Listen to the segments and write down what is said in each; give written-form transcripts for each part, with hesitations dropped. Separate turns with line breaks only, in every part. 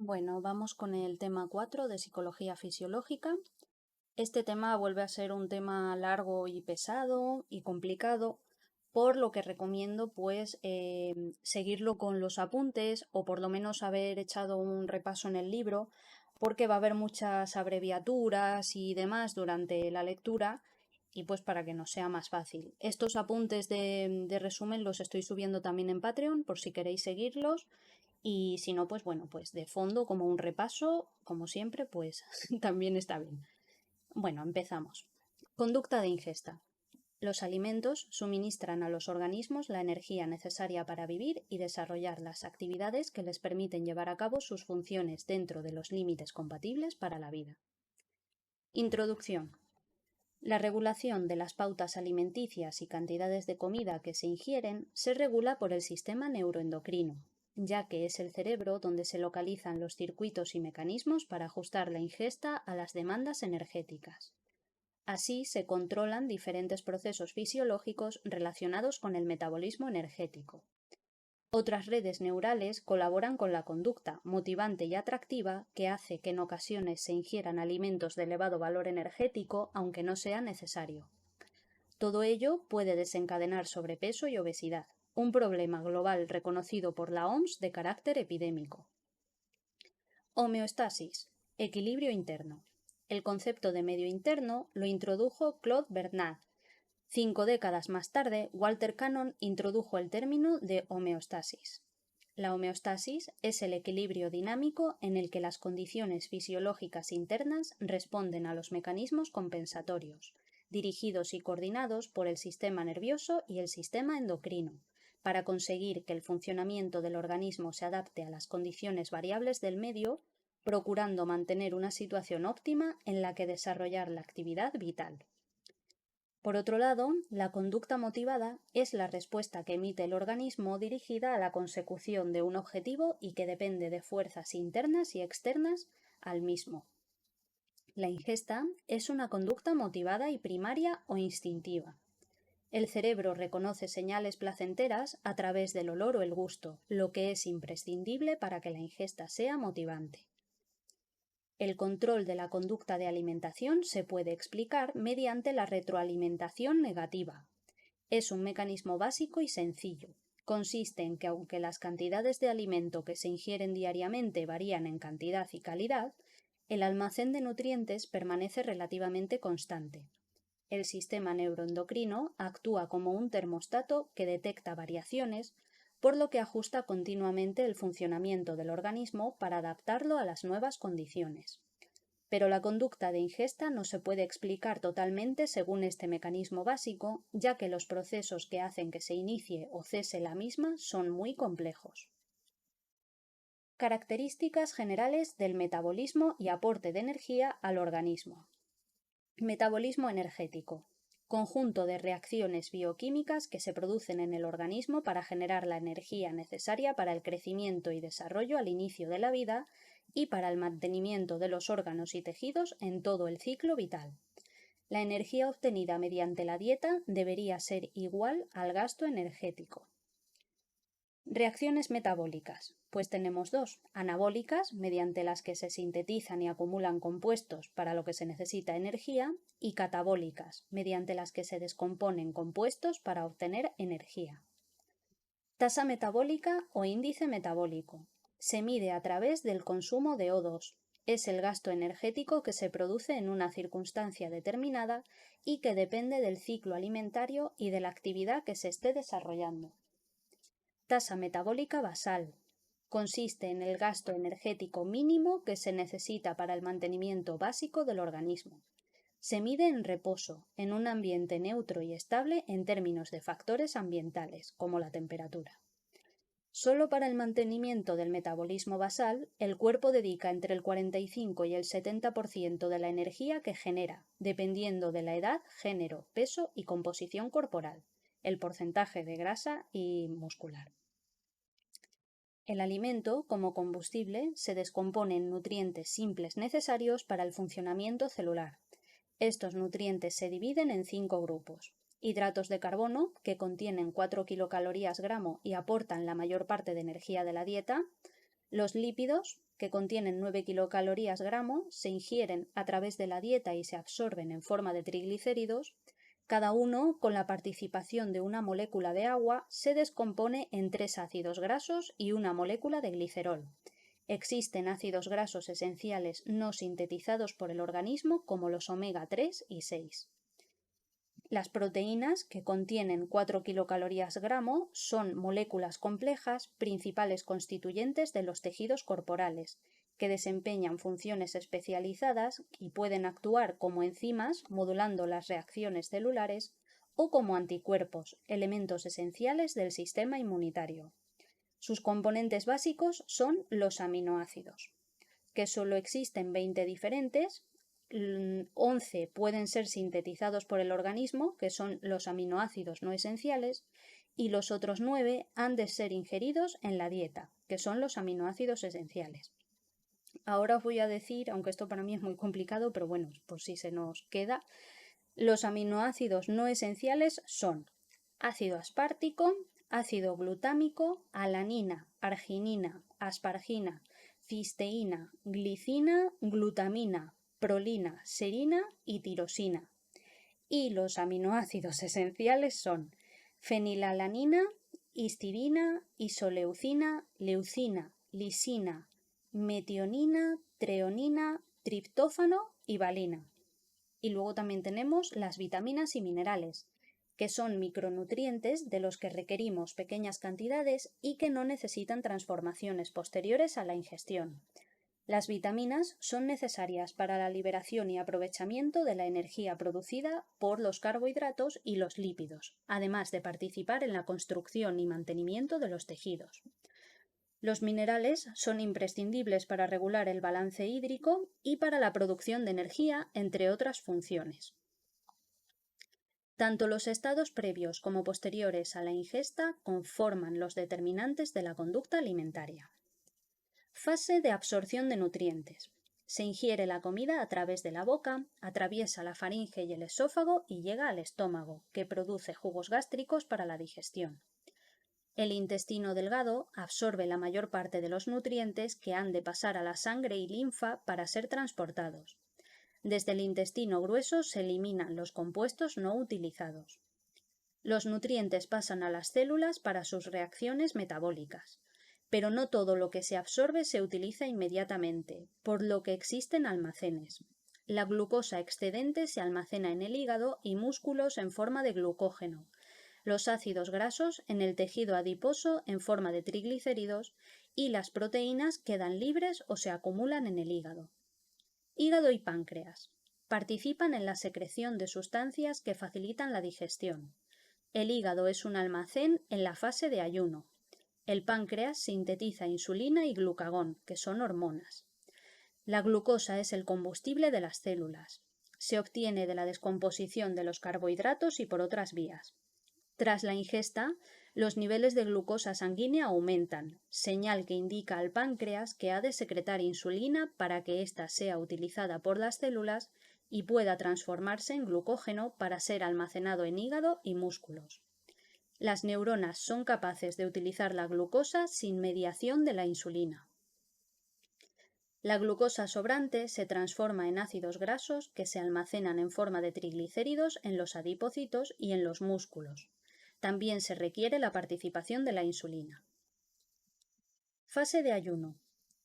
Bueno, vamos con el tema 4 de psicología fisiológica. Este tema vuelve a ser un tema largo y pesado y complicado, por lo que recomiendo seguirlo con los apuntes o por lo menos haber echado un repaso en el libro, porque va a haber muchas abreviaturas y demás durante la lectura y pues para que nos sea más fácil. Estos apuntes de resumen los estoy subiendo también en Patreon por si queréis seguirlos. Y si no, pues bueno, pues de fondo, como un repaso, como siempre, pues también está bien. Bueno, empezamos. Conducta de ingesta. Los alimentos suministran a los organismos la energía necesaria para vivir y desarrollar las actividades que les permiten llevar a cabo sus funciones dentro de los límites compatibles para la vida. Introducción. La regulación de las pautas alimenticias y cantidades de comida que se ingieren se regula por el sistema neuroendocrino, ya que es el cerebro donde se localizan los circuitos y mecanismos para ajustar la ingesta a las demandas energéticas. Así se controlan diferentes procesos fisiológicos relacionados con el metabolismo energético. Otras redes neurales colaboran con la conducta motivante y atractiva que hace que en ocasiones se ingieran alimentos de elevado valor energético aunque no sea necesario. Todo ello puede desencadenar sobrepeso y obesidad, un problema global reconocido por la OMS de carácter epidémico. Homeostasis, equilibrio interno. El concepto de medio interno lo introdujo Claude Bernard. 5 décadas más tarde, Walter Cannon introdujo el término de homeostasis. La homeostasis es el equilibrio dinámico en el que las condiciones fisiológicas internas responden a los mecanismos compensatorios, dirigidos y coordinados por el sistema nervioso y el sistema endocrino, para conseguir que el funcionamiento del organismo se adapte a las condiciones variables del medio, procurando mantener una situación óptima en la que desarrollar la actividad vital. Por otro lado, la conducta motivada es la respuesta que emite el organismo dirigida a la consecución de un objetivo y que depende de fuerzas internas y externas al mismo. La ingesta es una conducta motivada y primaria o instintiva. El cerebro reconoce señales placenteras a través del olor o el gusto, lo que es imprescindible para que la ingesta sea motivante. El control de la conducta de alimentación se puede explicar mediante la retroalimentación negativa. Es un mecanismo básico y sencillo. Consiste en que aunque las cantidades de alimento que se ingieren diariamente varían en cantidad y calidad, el almacén de nutrientes permanece relativamente constante. El sistema neuroendocrino actúa como un termostato que detecta variaciones, por lo que ajusta continuamente el funcionamiento del organismo para adaptarlo a las nuevas condiciones. Pero la conducta de ingesta no se puede explicar totalmente según este mecanismo básico, ya que los procesos que hacen que se inicie o cese la misma son muy complejos. Características generales del metabolismo y aporte de energía al organismo. Metabolismo energético. Conjunto de reacciones bioquímicas que se producen en el organismo para generar la energía necesaria para el crecimiento y desarrollo al inicio de la vida y para el mantenimiento de los órganos y tejidos en todo el ciclo vital. La energía obtenida mediante la dieta debería ser igual al gasto energético. Reacciones metabólicas, pues tenemos dos: anabólicas, mediante las que se sintetizan y acumulan compuestos para lo que se necesita energía, y catabólicas, mediante las que se descomponen compuestos para obtener energía. Tasa metabólica o índice metabólico. Se mide a través del consumo de O2. Es el gasto energético que se produce en una circunstancia determinada y que depende del ciclo alimentario y de la actividad que se esté desarrollando. Tasa metabólica basal. Consiste en el gasto energético mínimo que se necesita para el mantenimiento básico del organismo. Se mide en reposo, en un ambiente neutro y estable en términos de factores ambientales, como la temperatura. Solo para el mantenimiento del metabolismo basal, el cuerpo dedica entre el 45 y el 70% de la energía que genera, dependiendo de la edad, género, peso y composición corporal, el porcentaje de grasa y muscular. El alimento, como combustible, se descompone en nutrientes simples necesarios para el funcionamiento celular. Estos nutrientes se dividen en 5 grupos: hidratos de carbono, que contienen 4 kilocalorías gramo y aportan la mayor parte de energía de la dieta; los lípidos, que contienen 9 kilocalorías gramo, se ingieren a través de la dieta y se absorben en forma de triglicéridos, cada uno, con la participación de una molécula de agua, se descompone en 3 ácidos grasos y una molécula de glicerol. Existen ácidos grasos esenciales no sintetizados por el organismo como los omega 3 y 6. Las proteínas, que contienen 4 kilocalorías gramo, son moléculas complejas, principales constituyentes de los tejidos corporales, que desempeñan funciones especializadas y pueden actuar como enzimas, modulando las reacciones celulares, o como anticuerpos, elementos esenciales del sistema inmunitario. Sus componentes básicos son los aminoácidos, que solo existen 20 diferentes. 11 pueden ser sintetizados por el organismo, que son los aminoácidos no esenciales, y los otros 9 han de ser ingeridos en la dieta, que son los aminoácidos esenciales. Ahora os voy a decir, aunque esto para mí es muy complicado, pero bueno, por si se nos queda, los aminoácidos no esenciales son ácido aspartico, ácido glutámico, alanina, arginina, aspargina, cisteína, glicina, glutamina, prolina, serina y tirosina. Y los aminoácidos esenciales son fenilalanina, histidina, isoleucina, leucina, lisina, metionina, treonina, triptófano y valina. Y luego también tenemos las vitaminas y minerales, que son micronutrientes de los que requerimos pequeñas cantidades y que no necesitan transformaciones posteriores a la ingestión. Las vitaminas son necesarias para la liberación y aprovechamiento de la energía producida por los carbohidratos y los lípidos, además de participar en la construcción y mantenimiento de los tejidos. Los minerales son imprescindibles para regular el balance hídrico y para la producción de energía, entre otras funciones. Tanto los estados previos como posteriores a la ingesta conforman los determinantes de la conducta alimentaria. Fase de absorción de nutrientes. Se ingiere la comida a través de la boca, atraviesa la faringe y el esófago y llega al estómago, que produce jugos gástricos para la digestión. El intestino delgado absorbe la mayor parte de los nutrientes que han de pasar a la sangre y linfa para ser transportados. Desde el intestino grueso se eliminan los compuestos no utilizados. Los nutrientes pasan a las células para sus reacciones metabólicas, pero no todo lo que se absorbe se utiliza inmediatamente, por lo que existen almacenes. La glucosa excedente se almacena en el hígado y músculos en forma de glucógeno, los ácidos grasos en el tejido adiposo en forma de triglicéridos y las proteínas quedan libres o se acumulan en el hígado. Hígado y páncreas. Participan en la secreción de sustancias que facilitan la digestión. El hígado es un almacén en la fase de ayuno. El páncreas sintetiza insulina y glucagón, que son hormonas. La glucosa es el combustible de las células. Se obtiene de la descomposición de los carbohidratos y por otras vías. Tras la ingesta, los niveles de glucosa sanguínea aumentan, señal que indica al páncreas que ha de secretar insulina para que ésta sea utilizada por las células y pueda transformarse en glucógeno para ser almacenado en hígado y músculos. Las neuronas son capaces de utilizar la glucosa sin mediación de la insulina. La glucosa sobrante se transforma en ácidos grasos que se almacenan en forma de triglicéridos en los adipocitos y en los músculos. También se requiere la participación de la insulina. Fase de ayuno.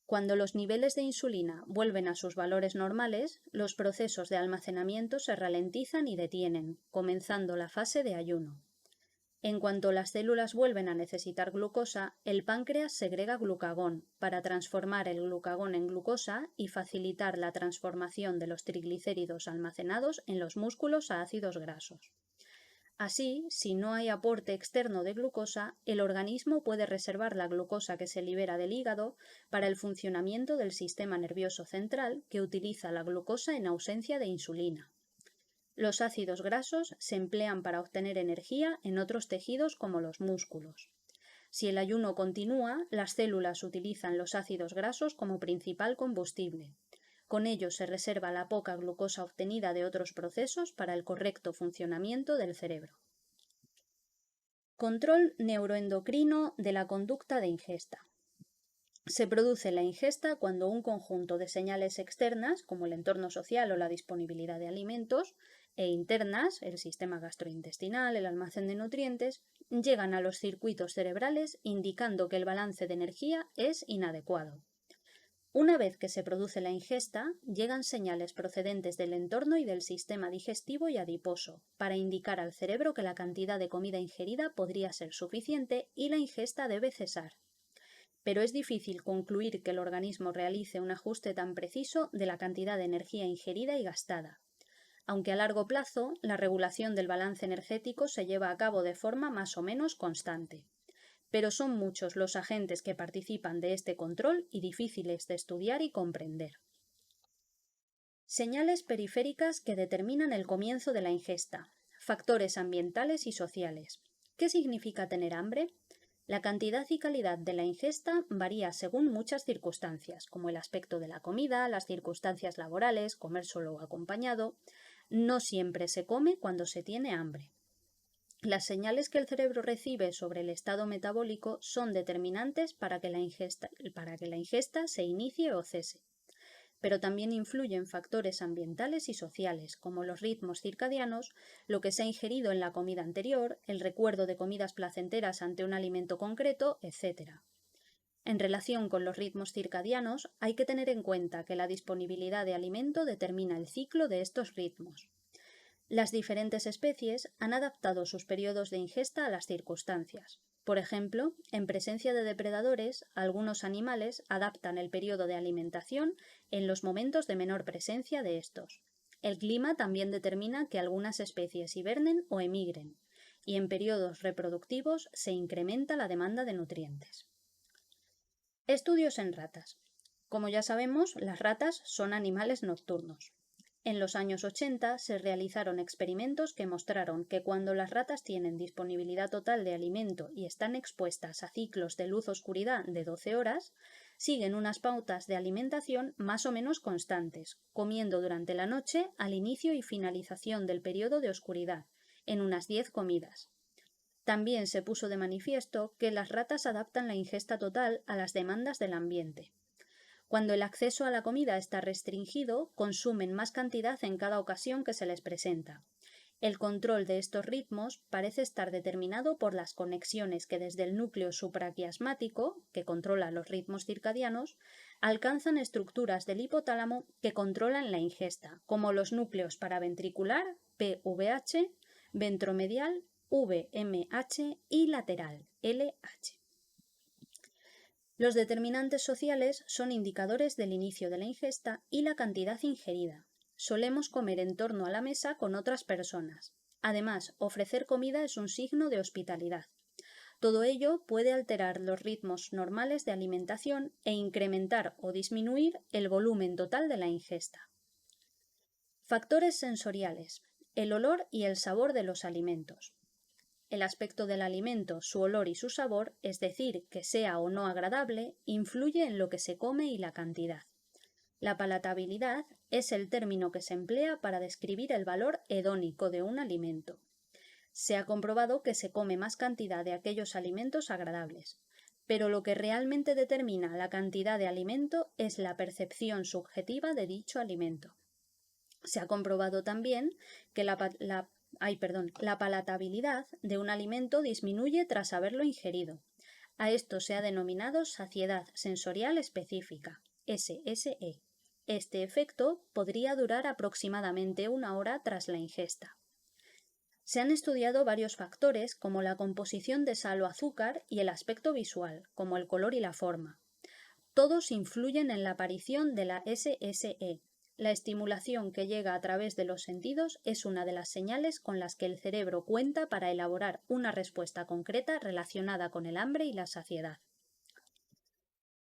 Cuando los niveles de insulina vuelven a sus valores normales, los procesos de almacenamiento se ralentizan y detienen, comenzando la fase de ayuno. En cuanto las células vuelven a necesitar glucosa, el páncreas segrega glucagón para transformar el glucagón en glucosa y facilitar la transformación de los triglicéridos almacenados en los músculos a ácidos grasos. Así, si no hay aporte externo de glucosa, el organismo puede reservar la glucosa que se libera del hígado para el funcionamiento del sistema nervioso central, que utiliza la glucosa en ausencia de insulina. Los ácidos grasos se emplean para obtener energía en otros tejidos como los músculos. Si el ayuno continúa, las células utilizan los ácidos grasos como principal combustible. Con ello se reserva la poca glucosa obtenida de otros procesos para el correcto funcionamiento del cerebro. Control neuroendocrino de la conducta de ingesta. Se produce la ingesta cuando un conjunto de señales externas, como el entorno social o la disponibilidad de alimentos, e internas, el sistema gastrointestinal, el almacén de nutrientes, llegan a los circuitos cerebrales indicando que el balance de energía es inadecuado. Una vez que se produce la ingesta, llegan señales procedentes del entorno y del sistema digestivo y adiposo, para indicar al cerebro que la cantidad de comida ingerida podría ser suficiente y la ingesta debe cesar. Pero es difícil concluir que el organismo realice un ajuste tan preciso de la cantidad de energía ingerida y gastada, aunque a largo plazo la regulación del balance energético se lleva a cabo de forma más o menos constante. Pero son muchos los agentes que participan de este control y difíciles de estudiar y comprender. Señales periféricas que determinan el comienzo de la ingesta. Factores ambientales y sociales. ¿Qué significa tener hambre? La cantidad y calidad de la ingesta varía según muchas circunstancias, como el aspecto de la comida, las circunstancias laborales, comer solo o acompañado. No siempre se come cuando se tiene hambre. Las señales que el cerebro recibe sobre el estado metabólico son determinantes para que la ingesta se inicie o cese. Pero también influyen factores ambientales y sociales, como los ritmos circadianos, lo que se ha ingerido en la comida anterior, el recuerdo de comidas placenteras ante un alimento concreto, etc. En relación con los ritmos circadianos, hay que tener en cuenta que la disponibilidad de alimento determina el ciclo de estos ritmos. Las diferentes especies han adaptado sus periodos de ingesta a las circunstancias. Por ejemplo, en presencia de depredadores, algunos animales adaptan el periodo de alimentación en los momentos de menor presencia de estos. El clima también determina que algunas especies hibernen o emigren, y en periodos reproductivos se incrementa la demanda de nutrientes. Estudios en ratas. Como ya sabemos, las ratas son animales nocturnos. En los años 80 se realizaron experimentos que mostraron que cuando las ratas tienen disponibilidad total de alimento y están expuestas a ciclos de luz-oscuridad de 12 horas, siguen unas pautas de alimentación más o menos constantes, comiendo durante la noche al inicio y finalización del periodo de oscuridad, en unas 10 comidas. También se puso de manifiesto que las ratas adaptan la ingesta total a las demandas del ambiente. Cuando el acceso a la comida está restringido, consumen más cantidad en cada ocasión que se les presenta. El control de estos ritmos parece estar determinado por las conexiones que desde el núcleo supraquiasmático, que controla los ritmos circadianos, alcanzan estructuras del hipotálamo que controlan la ingesta, como los núcleos paraventricular, PVH, ventromedial, VMH y lateral, LH. Los determinantes sociales son indicadores del inicio de la ingesta y la cantidad ingerida. Solemos comer en torno a la mesa con otras personas. Además, ofrecer comida es un signo de hospitalidad. Todo ello puede alterar los ritmos normales de alimentación e incrementar o disminuir el volumen total de la ingesta. Factores sensoriales. El olor y el sabor de los alimentos. El aspecto del alimento, su olor y su sabor, es decir, que sea o no agradable, influye en lo que se come y la cantidad. La palatabilidad es el término que se emplea para describir el valor hedónico de un alimento. Se ha comprobado que se come más cantidad de aquellos alimentos agradables, pero lo que realmente determina la cantidad de alimento es la percepción subjetiva de dicho alimento. Se ha comprobado también que la palatabilidad de un alimento disminuye tras haberlo ingerido. A esto se ha denominado saciedad sensorial específica, SSE. Este efecto podría durar aproximadamente 1 hora tras la ingesta. Se han estudiado varios factores como la composición de sal o azúcar y el aspecto visual, como el color y la forma. Todos influyen en la aparición de la SSE. La estimulación que llega a través de los sentidos es una de las señales con las que el cerebro cuenta para elaborar una respuesta concreta relacionada con el hambre y la saciedad.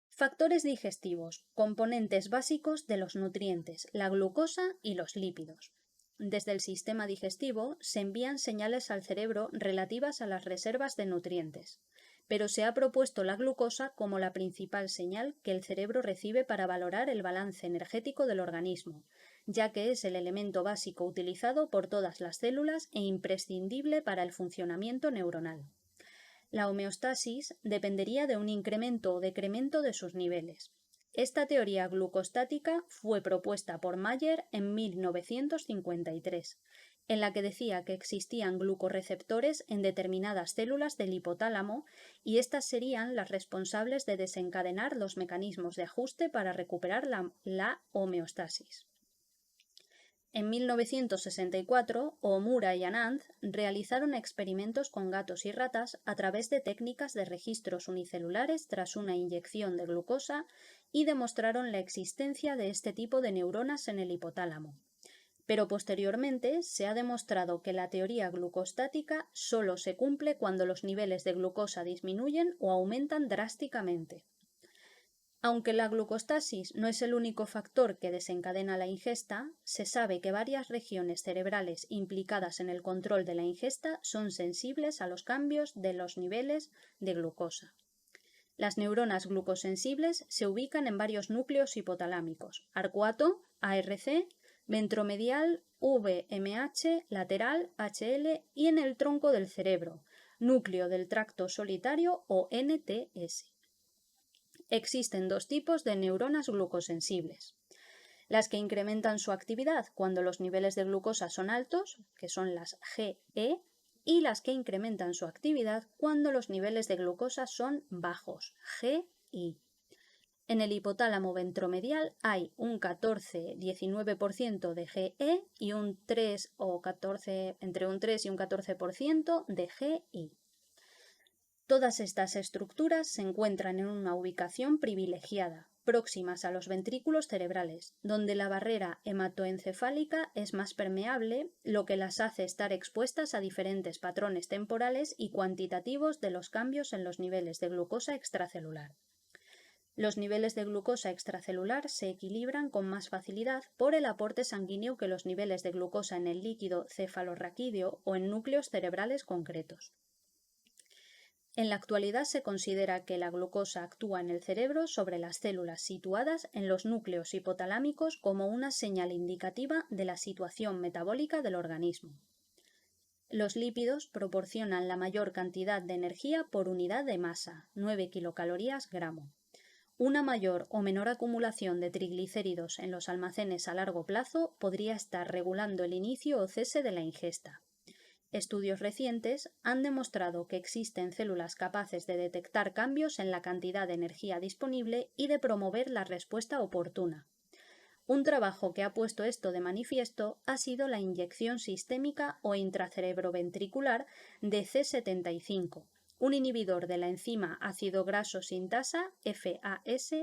Factores digestivos, componentes básicos de los nutrientes, la glucosa y los lípidos. Desde el sistema digestivo se envían señales al cerebro relativas a las reservas de nutrientes, pero se ha propuesto la glucosa como la principal señal que el cerebro recibe para valorar el balance energético del organismo, ya que es el elemento básico utilizado por todas las células e imprescindible para el funcionamiento neuronal. La homeostasis dependería de un incremento o decremento de sus niveles. Esta teoría glucostática fue propuesta por Mayer en 1953, en la que decía que existían glucorreceptores en determinadas células del hipotálamo y estas serían las responsables de desencadenar los mecanismos de ajuste para recuperar la homeostasis. En 1964, Omura y Anand realizaron experimentos con gatos y ratas a través de técnicas de registros unicelulares tras una inyección de glucosa y demostraron la existencia de este tipo de neuronas en el hipotálamo. Pero posteriormente se ha demostrado que la teoría glucostática solo se cumple cuando los niveles de glucosa disminuyen o aumentan drásticamente. Aunque la glucostasis no es el único factor que desencadena la ingesta, se sabe que varias regiones cerebrales implicadas en el control de la ingesta son sensibles a los cambios de los niveles de glucosa. Las neuronas glucosensibles se ubican en varios núcleos hipotalámicos: arcuato, ARC, ventromedial, VMH, lateral, HL y en el tronco del cerebro, núcleo del tracto solitario o NTS. Existen dos tipos de neuronas glucosensibles: las que incrementan su actividad cuando los niveles de glucosa son altos, que son las GE, y las que incrementan su actividad cuando los niveles de glucosa son bajos, GI. En el hipotálamo ventromedial hay un 14-19% de GE y un 3 o 14, entre un 3 y un 14% de GI. Todas estas estructuras se encuentran en una ubicación privilegiada, próximas a los ventrículos cerebrales, donde la barrera hematoencefálica es más permeable, lo que las hace estar expuestas a diferentes patrones temporales y cuantitativos de los cambios en los niveles de glucosa extracelular. Los niveles de glucosa extracelular se equilibran con más facilidad por el aporte sanguíneo que los niveles de glucosa en el líquido cefalorraquídeo o en núcleos cerebrales concretos. En la actualidad se considera que la glucosa actúa en el cerebro sobre las células situadas en los núcleos hipotalámicos como una señal indicativa de la situación metabólica del organismo. Los lípidos proporcionan la mayor cantidad de energía por unidad de masa, 9 kilocalorías gramo. Una mayor o menor acumulación de triglicéridos en los almacenes a largo plazo podría estar regulando el inicio o cese de la ingesta. Estudios recientes han demostrado que existen células capaces de detectar cambios en la cantidad de energía disponible y de promover la respuesta oportuna. Un trabajo que ha puesto esto de manifiesto ha sido la inyección sistémica o intracerebroventricular de C75, un inhibidor de la enzima ácido graso sintasa, FAS,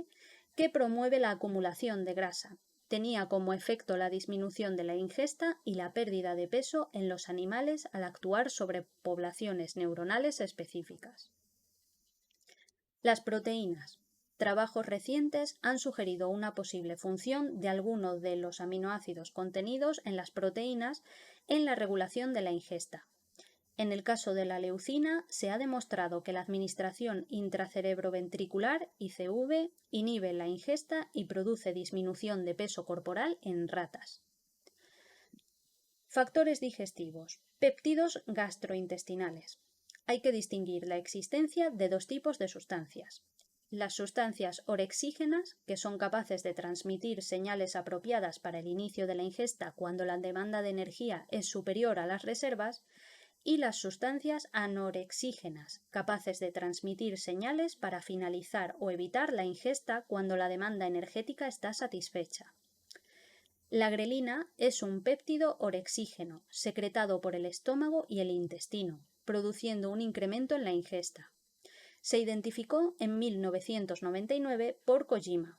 que promueve la acumulación de grasa. Tenía como efecto la disminución de la ingesta y la pérdida de peso en los animales al actuar sobre poblaciones neuronales específicas. Las proteínas. Trabajos recientes han sugerido una posible función de alguno de los aminoácidos contenidos en las proteínas en la regulación de la ingesta. En el caso de la leucina, se ha demostrado que la administración intracerebroventricular, ICV, inhibe la ingesta y produce disminución de peso corporal en ratas. Factores digestivos. Péptidos gastrointestinales. Hay que distinguir la existencia de dos tipos de sustancias: las sustancias orexígenas, que son capaces de transmitir señales apropiadas para el inicio de la ingesta cuando la demanda de energía es superior a las reservas, y las sustancias anorexígenas, capaces de transmitir señales para finalizar o evitar la ingesta cuando la demanda energética está satisfecha. La grelina es un péptido orexígeno, secretado por el estómago y el intestino, produciendo un incremento en la ingesta. Se identificó en 1999 por Kojima.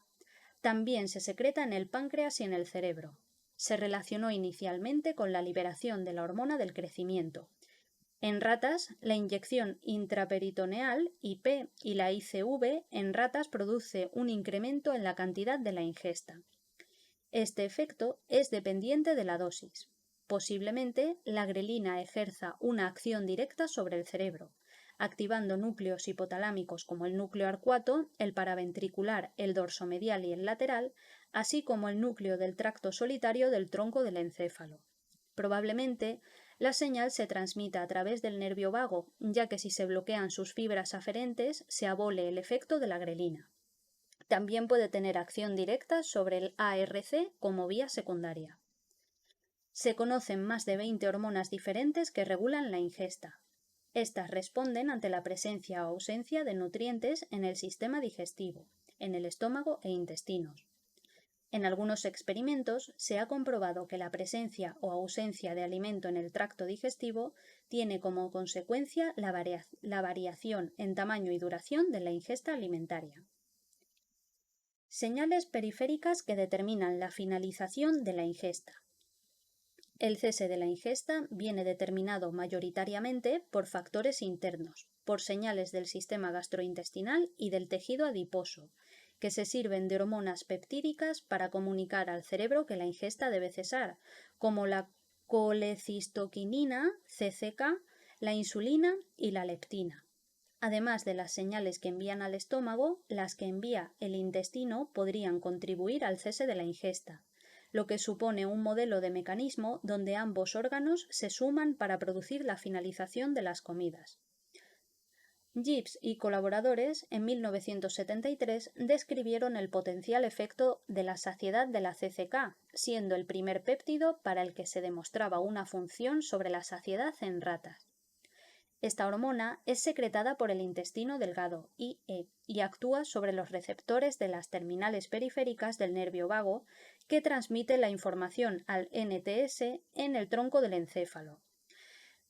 También se secreta en el páncreas y en el cerebro. Se relacionó inicialmente con la liberación de la hormona del crecimiento. En ratas, la inyección intraperitoneal, IP, y la ICV en ratas produce un incremento en la cantidad de la ingesta. Este efecto es dependiente de la dosis. Posiblemente la grelina ejerza una acción directa sobre el cerebro, activando núcleos hipotalámicos como el núcleo arcuato, el paraventricular, el dorsomedial y el lateral, así como el núcleo del tracto solitario del tronco del encéfalo. Probablemente la señal se transmite a través del nervio vago, ya que si se bloquean sus fibras aferentes se abole el efecto de la grelina. También puede tener acción directa sobre el ARC como vía secundaria. Se conocen más de 20 hormonas diferentes que regulan la ingesta. Estas responden ante la presencia o ausencia de nutrientes en el sistema digestivo, en el estómago e intestinos. En algunos experimentos se ha comprobado que la presencia o ausencia de alimento en el tracto digestivo tiene como consecuencia la variación en tamaño y duración de la ingesta alimentaria. Señales periféricas que determinan la finalización de la ingesta. El cese de la ingesta viene determinado mayoritariamente por factores internos, por señales del sistema gastrointestinal y del tejido adiposo, que se sirven de hormonas peptídicas para comunicar al cerebro que la ingesta debe cesar, como la colecistoquinina, CCK, la insulina y la leptina. Además de las señales que envían al estómago, las que envía el intestino podrían contribuir al cese de la ingesta, lo que supone un modelo de mecanismo donde ambos órganos se suman para producir la finalización de las comidas. Gibbs y colaboradores en 1973 describieron el potencial efecto de la saciedad de la CCK, siendo el primer péptido para el que se demostraba una función sobre la saciedad en ratas. Esta hormona es secretada por el intestino delgado, IE, y actúa sobre los receptores de las terminales periféricas del nervio vago que transmite la información al NTS en el tronco del encéfalo.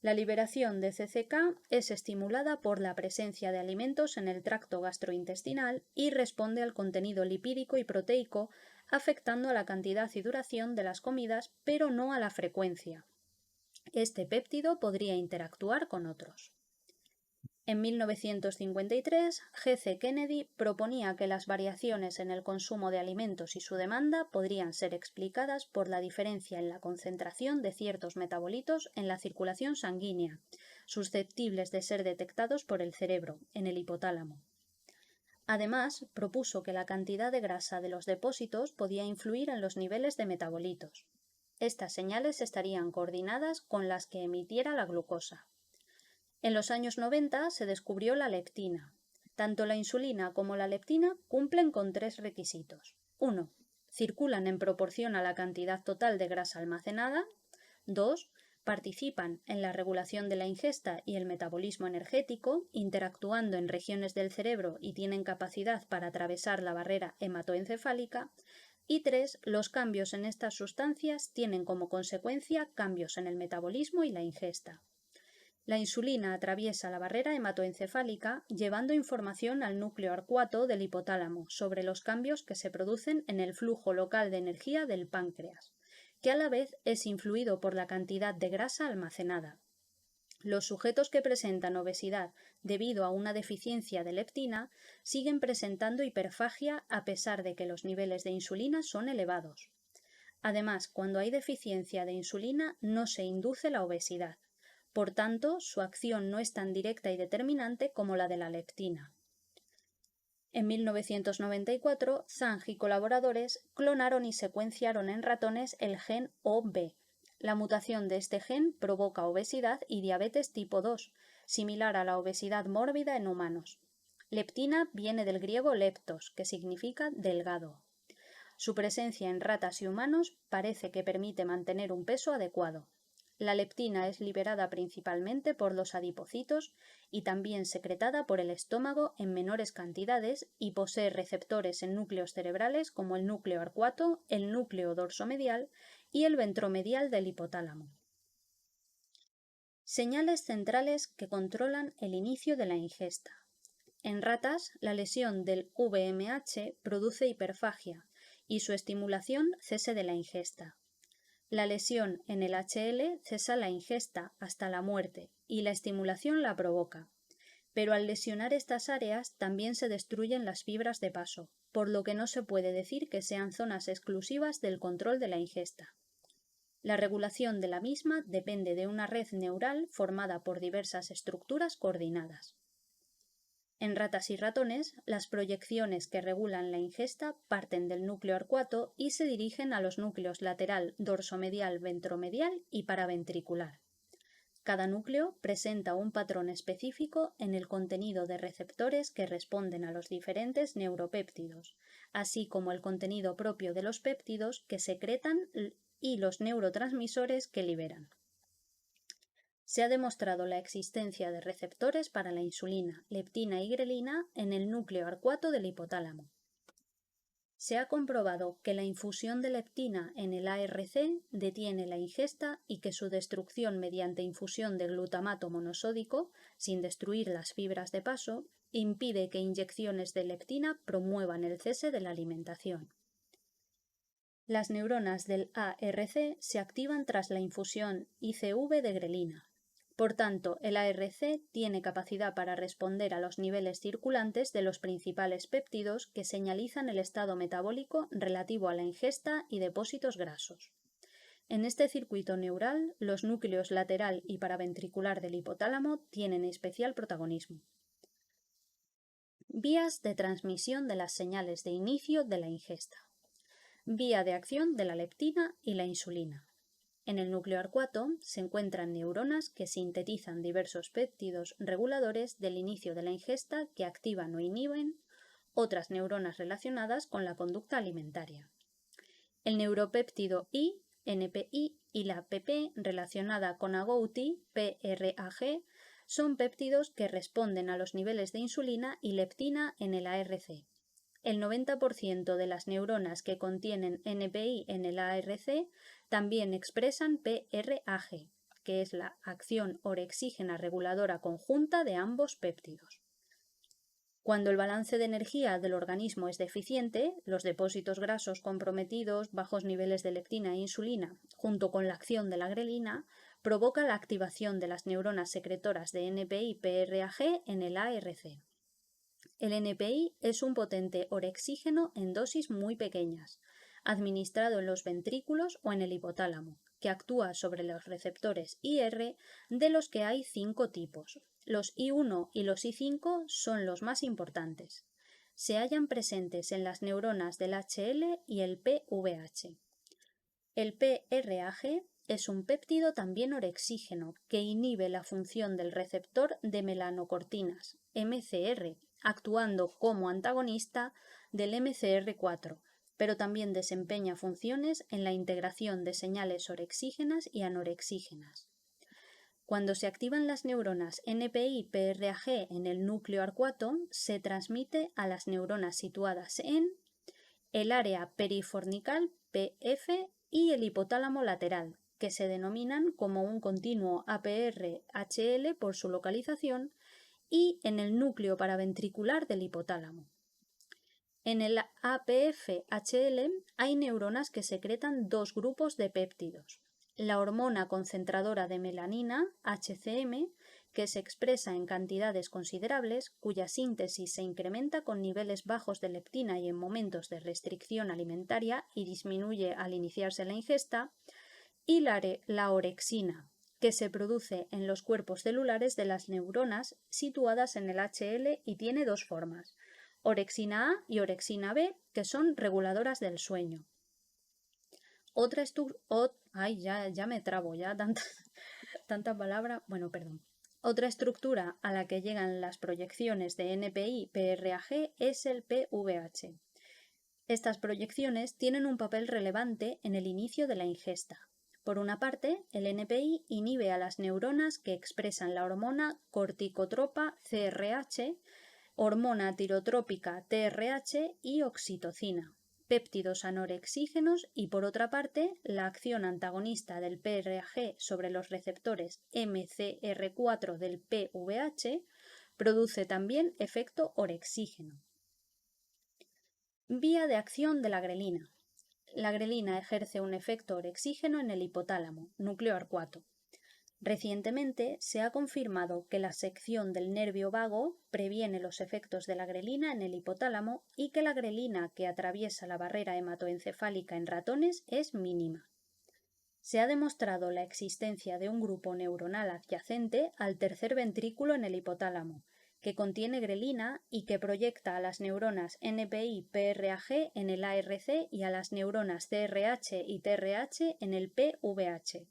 La liberación de CCK es estimulada por la presencia de alimentos en el tracto gastrointestinal y responde al contenido lipídico y proteico, afectando a la cantidad y duración de las comidas, pero no a la frecuencia. Este péptido podría interactuar con otros. En 1953, G.C. Kennedy proponía que las variaciones en el consumo de alimentos y su demanda podrían ser explicadas por la diferencia en la concentración de ciertos metabolitos en la circulación sanguínea, susceptibles de ser detectados por el cerebro, en el hipotálamo. Además, propuso que la cantidad de grasa de los depósitos podía influir en los niveles de metabolitos. Estas señales estarían coordinadas con las que emitiera la glucosa. En los años 90 se descubrió la leptina. Tanto la insulina como la leptina cumplen con 3 requisitos. 1. Circulan en proporción a la cantidad total de grasa almacenada. 2. Participan en la regulación de la ingesta y el metabolismo energético, interactuando en regiones del cerebro y tienen capacidad para atravesar la barrera hematoencefálica. Y 3. Los cambios en estas sustancias tienen como consecuencia cambios en el metabolismo y la ingesta. La insulina atraviesa la barrera hematoencefálica llevando información al núcleo arcuato del hipotálamo sobre los cambios que se producen en el flujo local de energía del páncreas, que a la vez es influido por la cantidad de grasa almacenada. Los sujetos que presentan obesidad debido a una deficiencia de leptina siguen presentando hiperfagia a pesar de que los niveles de insulina son elevados. Además, cuando hay deficiencia de insulina no se induce la obesidad. Por tanto, su acción no es tan directa y determinante como la de la leptina. En 1994, Zhang y colaboradores clonaron y secuenciaron en ratones el gen OB. La mutación de este gen provoca obesidad y diabetes tipo 2, similar a la obesidad mórbida en humanos. Leptina viene del griego leptos, que significa delgado. Su presencia en ratas y humanos parece que permite mantener un peso adecuado. La leptina es liberada principalmente por los adipocitos y también secretada por el estómago en menores cantidades y posee receptores en núcleos cerebrales como el núcleo arcuato, el núcleo dorsomedial y el ventromedial del hipotálamo. Señales centrales que controlan el inicio de la ingesta. En ratas, la lesión del VMH produce hiperfagia y su estimulación cese de la ingesta. La lesión en el HL cesa la ingesta hasta la muerte y la estimulación la provoca. Pero al lesionar estas áreas también se destruyen las fibras de paso, por lo que no se puede decir que sean zonas exclusivas del control de la ingesta. La regulación de la misma depende de una red neural formada por diversas estructuras coordinadas. En ratas y ratones, las proyecciones que regulan la ingesta parten del núcleo arcuato y se dirigen a los núcleos lateral, dorsomedial, ventromedial y paraventricular. Cada núcleo presenta un patrón específico en el contenido de receptores que responden a los diferentes neuropéptidos, así como el contenido propio de los péptidos que secretan y los neurotransmisores que liberan. Se ha demostrado la existencia de receptores para la insulina, leptina y grelina en el núcleo arcuato del hipotálamo. Se ha comprobado que la infusión de leptina en el ARC detiene la ingesta y que su destrucción mediante infusión de glutamato monosódico, sin destruir las fibras de paso, impide que inyecciones de leptina promuevan el cese de la alimentación. Las neuronas del ARC se activan tras la infusión ICV de grelina. Por tanto, el ARC tiene capacidad para responder a los niveles circulantes de los principales péptidos que señalizan el estado metabólico relativo a la ingesta y depósitos grasos. En este circuito neural, los núcleos lateral y paraventricular del hipotálamo tienen especial protagonismo. Vías de transmisión de las señales de inicio de la ingesta. Vía de acción de la leptina y la insulina. En el núcleo arcuato se encuentran neuronas que sintetizan diversos péptidos reguladores del inicio de la ingesta que activan o inhiben otras neuronas relacionadas con la conducta alimentaria. El neuropéptido I, NPI, y la PP relacionada con agouti, PRAG, son péptidos que responden a los niveles de insulina y leptina en el ARC. El 90% de las neuronas que contienen NPI en el ARC también expresan PRAG, que es la acción orexígena reguladora conjunta de ambos péptidos. Cuando el balance de energía del organismo es deficiente, los depósitos grasos comprometidos, bajos niveles de leptina e insulina, junto con la acción de la grelina, provoca la activación de las neuronas secretoras de NPI-PRAG en el ARC. El NPI es un potente orexígeno en dosis muy pequeñas, administrado en los ventrículos o en el hipotálamo, que actúa sobre los receptores IR, de los que hay 5 tipos. Los I1 y los I5 son los más importantes. Se hallan presentes en las neuronas del HL y el PVH. El PRAG es un péptido también orexígeno que inhibe la función del receptor de melanocortinas, MCR, actuando como antagonista del MCR4, pero también desempeña funciones en la integración de señales orexígenas y anorexígenas. Cuando se activan las neuronas NPI-PRAG en el núcleo arcuato, se transmite a las neuronas situadas en el área perifornical PF y el hipotálamo lateral, que se denominan como un continuo APR-HL por su localización, y en el núcleo paraventricular del hipotálamo. En el APF-HL hay neuronas que secretan 2 grupos de péptidos. La hormona concentradora de melanina, HCM, que se expresa en cantidades considerables, cuya síntesis se incrementa con niveles bajos de leptina y en momentos de restricción alimentaria y disminuye al iniciarse la ingesta, y la orexina, que se produce en los cuerpos celulares de las neuronas situadas en el HL y tiene 2 formas, orexina A y orexina B, que son reguladoras del sueño. Otra estructura a la que llegan las proyecciones de NPI-PRAG es el PVH. Estas proyecciones tienen un papel relevante en el inicio de la ingesta. Por una parte, el NPI inhibe a las neuronas que expresan la hormona corticotropa CRH, hormona tirotrópica TRH y oxitocina, péptidos anorexígenos, y por otra parte, la acción antagonista del PRAG sobre los receptores MCR4 del PVH produce también efecto orexígeno. Vía de acción de la grelina. La grelina ejerce un efecto orexígeno en el hipotálamo, núcleo arcuato. Recientemente se ha confirmado que la sección del nervio vago previene los efectos de la grelina en el hipotálamo y que la grelina que atraviesa la barrera hematoencefálica en ratones es mínima. Se ha demostrado la existencia de un grupo neuronal adyacente al tercer ventrículo en el hipotálamo, que contiene grelina y que proyecta a las neuronas NPI-PRAG en el ARC y a las neuronas CRH y TRH en el PVH.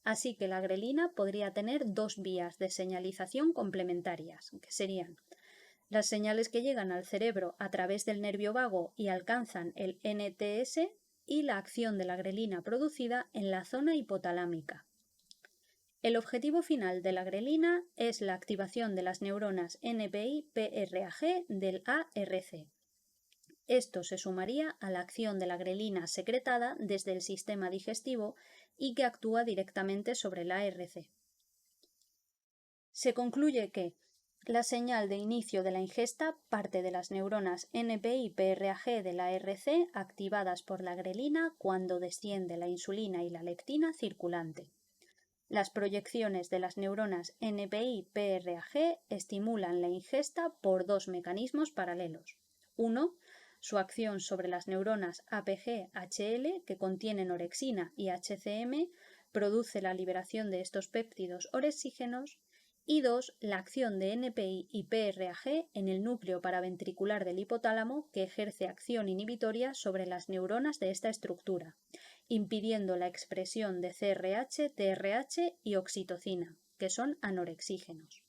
Así que la grelina podría tener dos vías de señalización complementarias, que serían las señales que llegan al cerebro a través del nervio vago y alcanzan el NTS y la acción de la grelina producida en la zona hipotalámica. El objetivo final de la grelina es la activación de las neuronas NPI-PRAG del ARC. Esto se sumaría a la acción de la grelina secretada desde el sistema digestivo y que actúa directamente sobre el ARC. Se concluye que la señal de inicio de la ingesta parte de las neuronas NPI-PRAG del ARC activadas por la grelina cuando desciende la insulina y la leptina circulante. Las proyecciones de las neuronas NPI-PRAG estimulan la ingesta por dos mecanismos paralelos. Uno, su acción sobre las neuronas APG-HL que contienen orexina y HCM produce la liberación de estos péptidos orexígenos. Y dos, la acción de NPI y PRAG en el núcleo paraventricular del hipotálamo que ejerce acción inhibitoria sobre las neuronas de esta estructura, impidiendo la expresión de CRH, TRH y oxitocina, que son anorexígenos.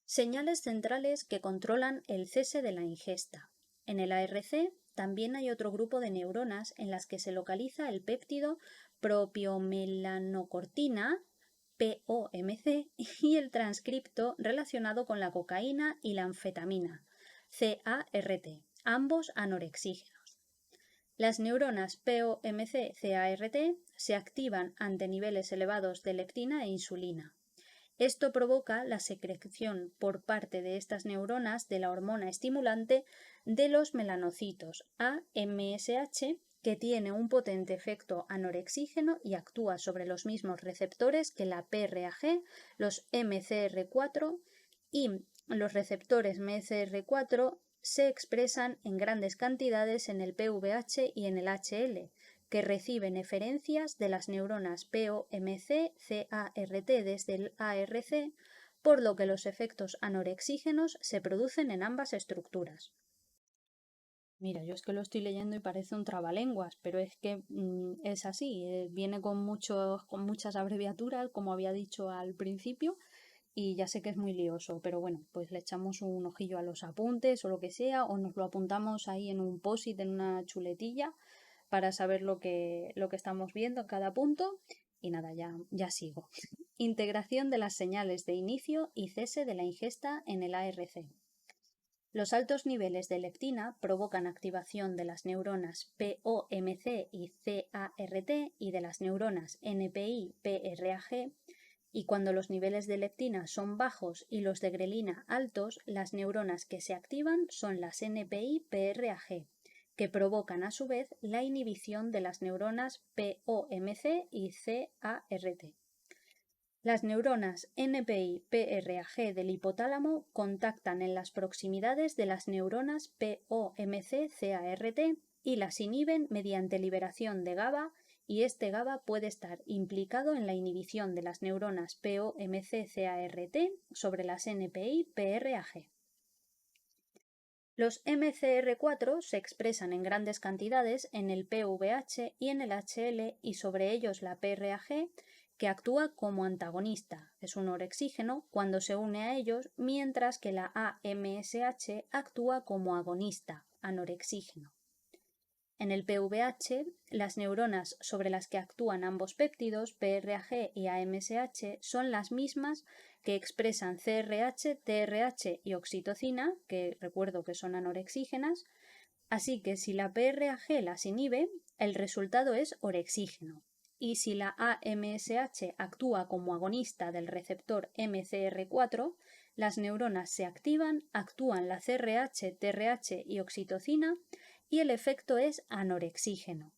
Señales centrales que controlan el cese de la ingesta. En el ARC también hay otro grupo de neuronas en las que se localiza el péptido propiomelanocortina, POMC, y el transcripto relacionado con la cocaína y la anfetamina, CART, ambos anorexígenos. Las neuronas POMC-CART se activan ante niveles elevados de leptina e insulina. Esto provoca la secreción por parte de estas neuronas de la hormona estimulante de los melanocitos, AMSH, que tiene un potente efecto anorexígeno y actúa sobre los mismos receptores que la PRAG, los MCR4 y los receptores MCR4 se expresan en grandes cantidades en el PVH y en el HL, que reciben eferencias de las neuronas POMC-CART desde el ARC, por lo que los efectos anorexígenos se producen en ambas estructuras. Mira, yo es que lo estoy leyendo y parece un trabalenguas, pero es que es así, viene con muchas abreviaturas, como había dicho al principio, y ya sé que es muy lioso, pero bueno, pues le echamos un ojillo a los apuntes o lo que sea, o nos lo apuntamos ahí en un post-it, en una chuletilla, para saber lo que estamos viendo en cada punto. Y nada, ya sigo. Integración de las señales de inicio y cese de la ingesta en el ARC. Los altos niveles de leptina provocan activación de las neuronas POMC y CART y de las neuronas NPI-PRAG, y cuando los niveles de leptina son bajos y los de grelina altos, las neuronas que se activan son las NPI-PRAG, que provocan a su vez la inhibición de las neuronas POMC y CART. Las neuronas NPI-PRAG del hipotálamo contactan en las proximidades de las neuronas POMC-CART y las inhiben mediante liberación de GABA, y este GABA puede estar implicado en la inhibición de las neuronas POMC-CART sobre las NPI-PRAG. Los MCR4 se expresan en grandes cantidades en el PVH y en el HL, y sobre ellos la PRAG, que actúa como antagonista, es un orexígeno, cuando se une a ellos, mientras que la AMSH actúa como agonista, anorexígeno. En el PVH, las neuronas sobre las que actúan ambos péptidos, PRAG y AMSH, son las mismas que expresan CRH, TRH y oxitocina, que recuerdo que son anorexígenas, así que si la PRAG las inhibe, el resultado es orexígeno. Y si la AMSH actúa como agonista del receptor MCR4, las neuronas se activan, actúan la CRH, TRH y oxitocina, y el efecto es anorexígeno.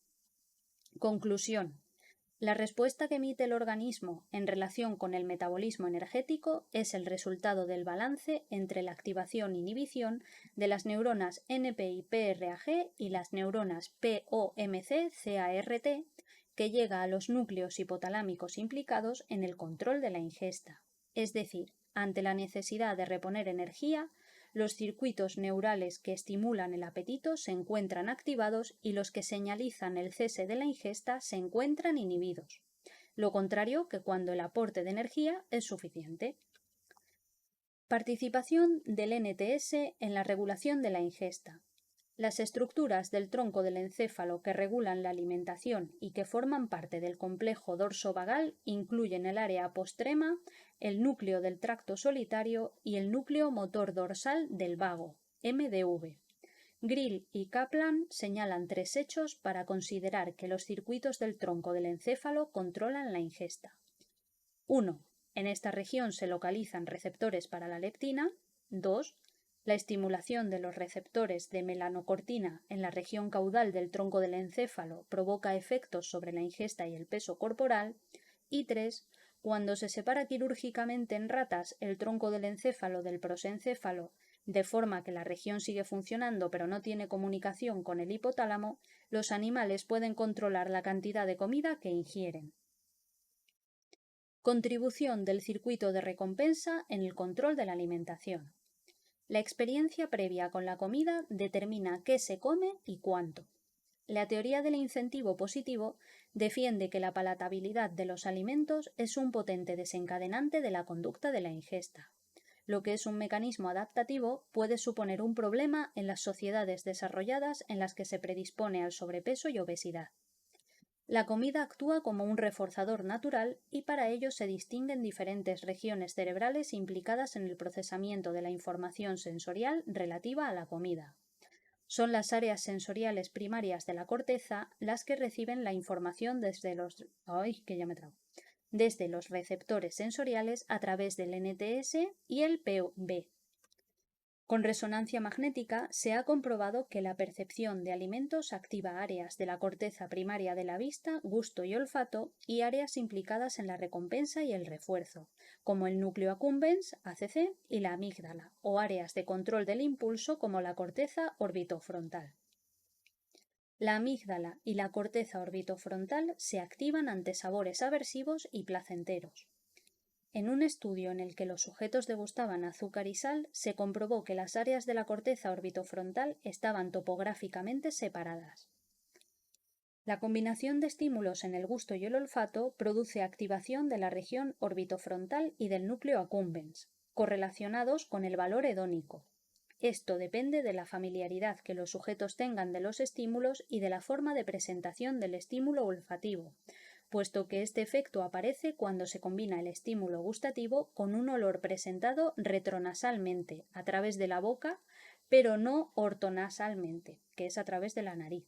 Conclusión. La respuesta que emite el organismo en relación con el metabolismo energético es el resultado del balance entre la activación e inhibición de las neuronas NPI-PRAG y las neuronas POMC-CART, que llega a los núcleos hipotalámicos implicados en el control de la ingesta. Es decir, ante la necesidad de reponer energía, los circuitos neurales que estimulan el apetito se encuentran activados y los que señalizan el cese de la ingesta se encuentran inhibidos. lo contrario que cuando el aporte de energía es suficiente. Participación del NTS en la regulación de la ingesta. Las estructuras del tronco del encéfalo que regulan la alimentación y que forman parte del complejo dorso-vagal incluyen el área apostrema, el núcleo del tracto solitario y el núcleo motor dorsal del vago, MDV. Grill y Kaplan señalan 3 hechos para considerar que los circuitos del tronco del encéfalo controlan la ingesta. 1. En esta región se localizan receptores para la leptina. 2. La estimulación de los receptores de melanocortina en la región caudal del tronco del encéfalo provoca efectos sobre la ingesta y el peso corporal. Y 3. Cuando se separa quirúrgicamente en ratas el tronco del encéfalo del prosencéfalo, de forma que la región sigue funcionando pero no tiene comunicación con el hipotálamo, los animales pueden controlar la cantidad de comida que ingieren. Contribución del circuito de recompensa en el control de la alimentación. La experiencia previa con la comida determina qué se come y cuánto. La teoría del incentivo positivo defiende que la palatabilidad de los alimentos es un potente desencadenante de la conducta de la ingesta. Lo que es un mecanismo adaptativo puede suponer un problema en las sociedades desarrolladas en las que se predispone al sobrepeso y obesidad. La comida actúa como un reforzador natural y para ello se distinguen diferentes regiones cerebrales implicadas en el procesamiento de la información sensorial relativa a la comida. Son las áreas sensoriales primarias de la corteza las que reciben la información desde los receptores sensoriales a través del NTS y el POB. Con resonancia magnética se ha comprobado que la percepción de alimentos activa áreas de la corteza primaria de la vista, gusto y olfato y áreas implicadas en la recompensa y el refuerzo, como el núcleo accumbens, ACC, y la amígdala, o áreas de control del impulso como la corteza orbitofrontal. La amígdala y la corteza orbitofrontal se activan ante sabores aversivos y placenteros. En un estudio en el que los sujetos degustaban azúcar y sal, se comprobó que las áreas de la corteza orbitofrontal estaban topográficamente separadas. La combinación de estímulos en el gusto y el olfato produce activación de la región orbitofrontal y del núcleo accumbens, correlacionados con el valor hedónico. Esto depende de la familiaridad que los sujetos tengan de los estímulos y de la forma de presentación del estímulo olfativo, puesto que este efecto aparece cuando se combina el estímulo gustativo con un olor presentado retronasalmente, a través de la boca, pero no ortonasalmente, que es a través de la nariz.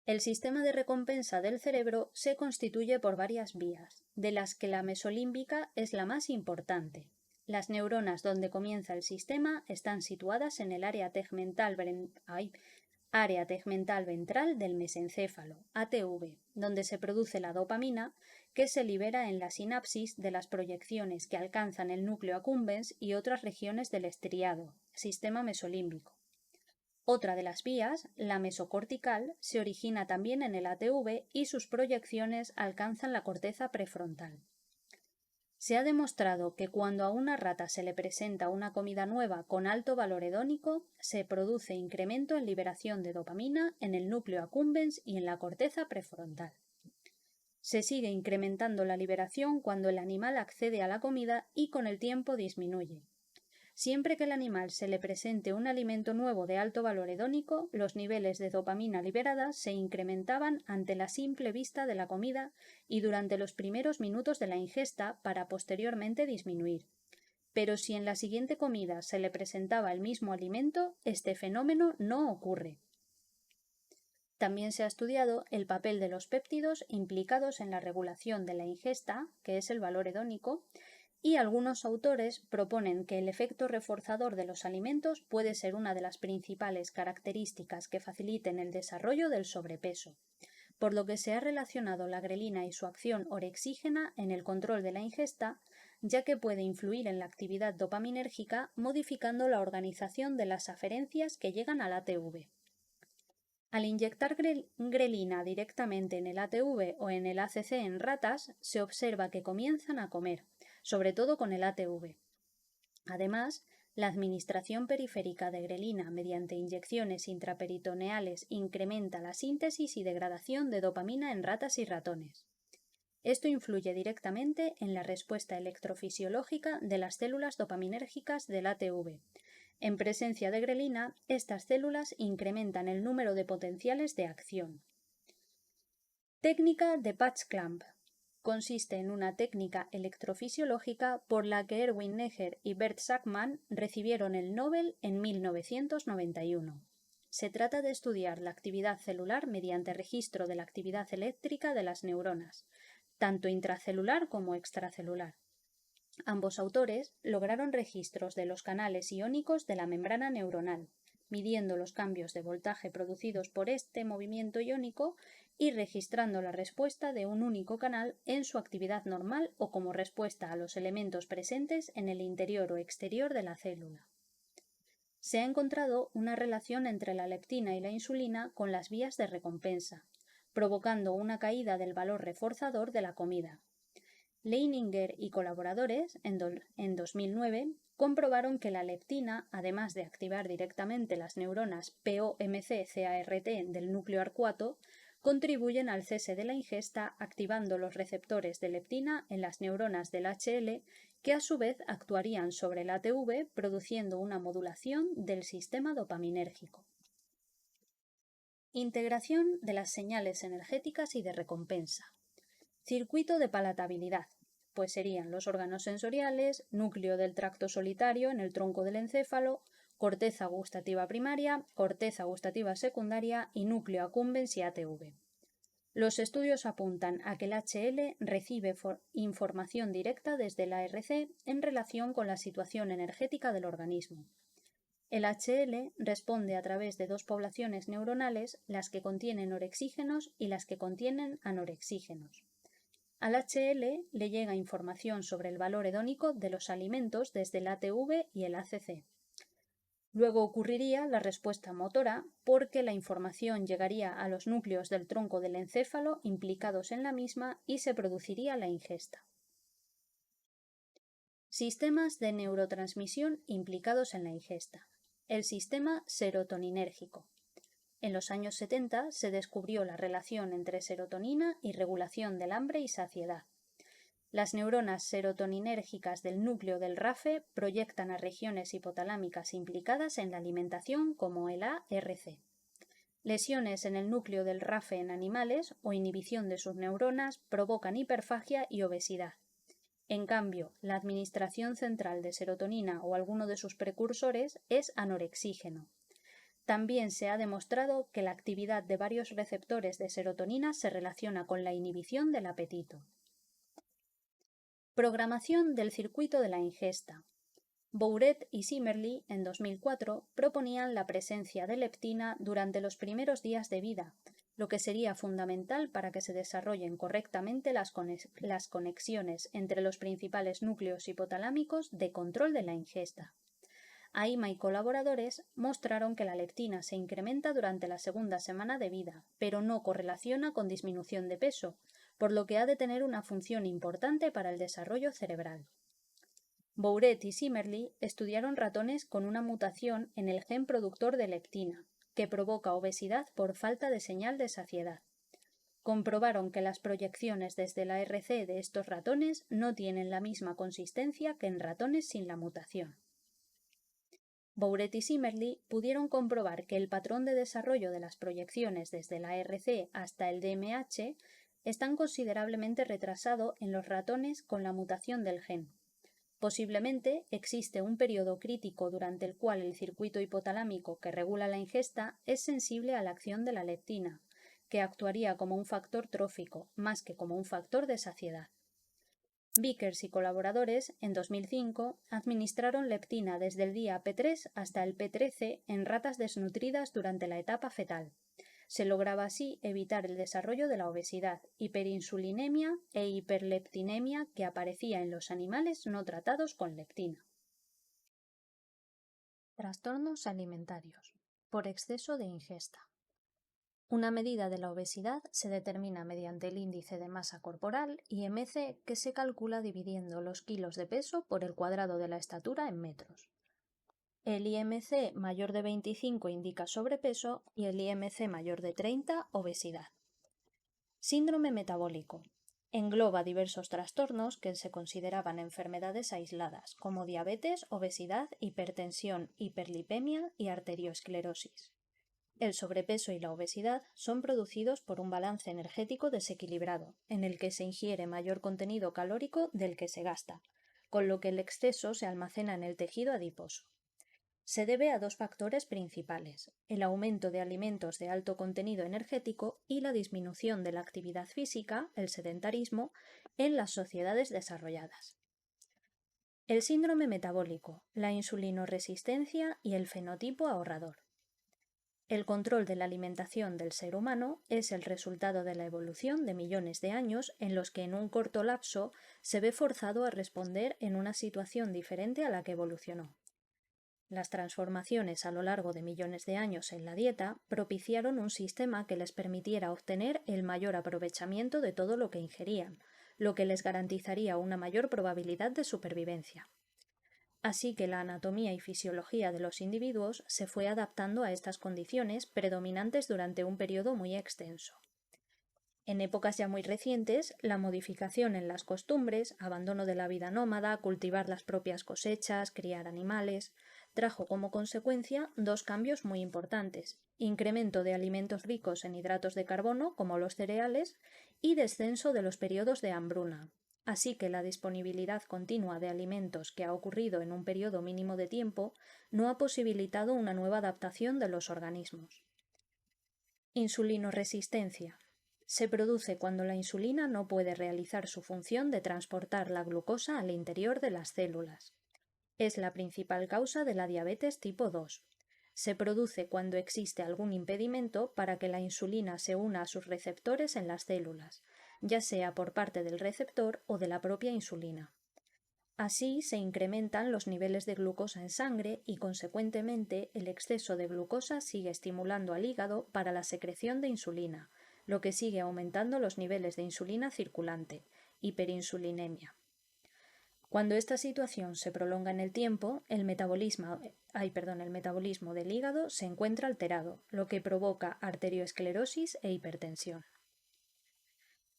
El sistema de recompensa del cerebro se constituye por varias vías, de las que la mesolímbica es la más importante. Las neuronas donde comienza el sistema están situadas en el área tegmental ventral del mesencéfalo, ATV, donde se produce la dopamina, que se libera en la sinapsis de las proyecciones que alcanzan el núcleo accumbens y otras regiones del estriado, sistema mesolímbico. Otra de las vías, la mesocortical, se origina también en el ATV y sus proyecciones alcanzan la corteza prefrontal. Se ha demostrado que cuando a una rata se le presenta una comida nueva con alto valor hedónico, se produce incremento en liberación de dopamina en el núcleo accumbens y en la corteza prefrontal. Se sigue incrementando la liberación cuando el animal accede a la comida y con el tiempo disminuye. Siempre que al animal se le presente un alimento nuevo de alto valor hedónico, los niveles de dopamina liberadas se incrementaban ante la simple vista de la comida y durante los primeros minutos de la ingesta para posteriormente disminuir. Pero si en la siguiente comida se le presentaba el mismo alimento, este fenómeno no ocurre. También se ha estudiado el papel de los péptidos implicados en la regulación de la ingesta, que es el valor hedónico, y algunos autores proponen que el efecto reforzador de los alimentos puede ser una de las principales características que faciliten el desarrollo del sobrepeso, por lo que se ha relacionado la grelina y su acción orexígena en el control de la ingesta, ya que puede influir en la actividad dopaminérgica modificando la organización de las aferencias que llegan al ATV. Al inyectar grelina directamente en el ATV o en el ACC en ratas, se observa que comienzan a comer, sobre todo con el ATV. Además, la administración periférica de grelina mediante inyecciones intraperitoneales incrementa la síntesis y degradación de dopamina en ratas y ratones. Esto influye directamente en la respuesta electrofisiológica de las células dopaminérgicas del ATV. En presencia de grelina, estas células incrementan el número de potenciales de acción. Técnica de patch clamp. Consiste en una técnica electrofisiológica por la que Erwin Neher y Bert Sakmann recibieron el Nobel en 1991. Se trata de estudiar la actividad celular mediante registro de la actividad eléctrica de las neuronas, tanto intracelular como extracelular. Ambos autores lograron registros de los canales iónicos de la membrana neuronal, midiendo los cambios de voltaje producidos por este movimiento iónico y registrando la respuesta de un único canal en su actividad normal o como respuesta a los elementos presentes en el interior o exterior de la célula. Se ha encontrado una relación entre la leptina y la insulina con las vías de recompensa, provocando una caída del valor reforzador de la comida. Leininger y colaboradores, en 2009, comprobaron que la leptina, además de activar directamente las neuronas POMC-CART del núcleo arcuato, contribuyen al cese de la ingesta activando los receptores de leptina en las neuronas del HL, que a su vez actuarían sobre el ATV produciendo una modulación del sistema dopaminérgico. Integración de las señales energéticas y de recompensa. Circuito de palatabilidad, pues serían los órganos sensoriales, núcleo del tracto solitario en el tronco del encéfalo, corteza gustativa primaria, corteza gustativa secundaria y núcleo accumbens y ATV. Los estudios apuntan a que el HL recibe información directa desde el ARC en relación con la situación energética del organismo. El HL responde a través de dos poblaciones neuronales, las que contienen orexígenos y las que contienen anorexígenos. Al HL le llega información sobre el valor hedónico de los alimentos desde el ATV y el ACC. Luego ocurriría la respuesta motora porque la información llegaría a los núcleos del tronco del encéfalo implicados en la misma y se produciría la ingesta. Sistemas de neurotransmisión implicados en la ingesta. El sistema serotoninérgico. En los años 70 se descubrió la relación entre serotonina y regulación del hambre y saciedad. Las neuronas serotoninérgicas del núcleo del RAFE proyectan a regiones hipotalámicas implicadas en la alimentación como el ARC. Lesiones en el núcleo del RAFE en animales o inhibición de sus neuronas provocan hiperfagia y obesidad. En cambio, la administración central de serotonina o alguno de sus precursores es anorexígeno. También se ha demostrado que la actividad de varios receptores de serotonina se relaciona con la inhibición del apetito. Programación del circuito de la ingesta. Bouret y Zimmerli, en 2004, proponían la presencia de leptina durante los primeros días de vida, lo que sería fundamental para que se desarrollen correctamente las conexiones entre los principales núcleos hipotalámicos de control de la ingesta. AIMA y colaboradores mostraron que la leptina se incrementa durante la segunda semana de vida, pero no correlaciona con disminución de peso, por lo que ha de tener una función importante para el desarrollo cerebral. Bouret y Zimmerli estudiaron ratones con una mutación en el gen productor de leptina, que provoca obesidad por falta de señal de saciedad. Comprobaron que las proyecciones desde la ARC de estos ratones no tienen la misma consistencia que en ratones sin la mutación. Bouret y Zimmerli pudieron comprobar que el patrón de desarrollo de las proyecciones desde la ARC hasta el DMH están considerablemente retrasado en los ratones con la mutación del gen. Posiblemente existe un periodo crítico durante el cual el circuito hipotalámico que regula la ingesta es sensible a la acción de la leptina, que actuaría como un factor trófico más que como un factor de saciedad. Vickers y colaboradores, en 2005, administraron leptina desde el día P3 hasta el P13 en ratas desnutridas durante la etapa fetal. Se lograba así evitar el desarrollo de la obesidad, hiperinsulinemia e hiperleptinemia que aparecía en los animales no tratados con leptina. Trastornos alimentarios por exceso de ingesta. Una medida de la obesidad se determina mediante el índice de masa corporal, IMC, que se calcula dividiendo los kilos de peso por el cuadrado de la estatura en metros. El IMC mayor de 25 indica sobrepeso y el IMC mayor de 30 obesidad. Síndrome metabólico. Engloba diversos trastornos que se consideraban enfermedades aisladas, como diabetes, obesidad, hipertensión, hiperlipemia y arteriosclerosis. El sobrepeso y la obesidad son producidos por un balance energético desequilibrado, en el que se ingiere mayor contenido calórico del que se gasta, con lo que el exceso se almacena en el tejido adiposo. Se debe a dos factores principales: el aumento de alimentos de alto contenido energético y la disminución de la actividad física, el sedentarismo, en las sociedades desarrolladas. El síndrome metabólico, la insulinoresistencia y el fenotipo ahorrador. El control de la alimentación del ser humano es el resultado de la evolución de millones de años en los que en un corto lapso se ve forzado a responder en una situación diferente a la que evolucionó. Las transformaciones a lo largo de millones de años en la dieta propiciaron un sistema que les permitiera obtener el mayor aprovechamiento de todo lo que ingerían, lo que les garantizaría una mayor probabilidad de supervivencia. Así que la anatomía y fisiología de los individuos se fue adaptando a estas condiciones predominantes durante un periodo muy extenso. En épocas ya muy recientes, la modificación en las costumbres, abandono de la vida nómada, cultivar las propias cosechas, criar animales, trajo como consecuencia dos cambios muy importantes: incremento de alimentos ricos en hidratos de carbono, como los cereales, y descenso de los periodos de hambruna. Así que la disponibilidad continua de alimentos que ha ocurrido en un periodo mínimo de tiempo no ha posibilitado una nueva adaptación de los organismos. Insulinoresistencia. Se produce cuando la insulina no puede realizar su función de transportar la glucosa al interior de las células. Es la principal causa de la diabetes tipo 2. Se produce cuando existe algún impedimento para que la insulina se una a sus receptores en las células, ya sea por parte del receptor o de la propia insulina. Así se incrementan los niveles de glucosa en sangre y, consecuentemente, el exceso de glucosa sigue estimulando al hígado para la secreción de insulina, lo que sigue aumentando los niveles de insulina circulante, hiperinsulinemia. Cuando esta situación se prolonga en el tiempo, el metabolismo del hígado se encuentra alterado, lo que provoca arteriosclerosis e hipertensión.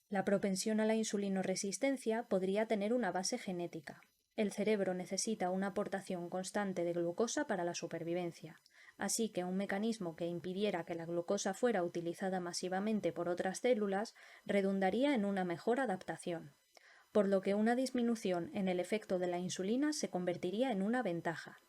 La propensión a la insulinoresistencia podría tener una base genética. El cerebro necesita una aportación constante de glucosa para la supervivencia, así que un mecanismo que impidiera que la glucosa fuera utilizada masivamente por otras células redundaría en una mejor adaptación, por lo que una disminución en el efecto de la insulina se convertiría en una ventaja.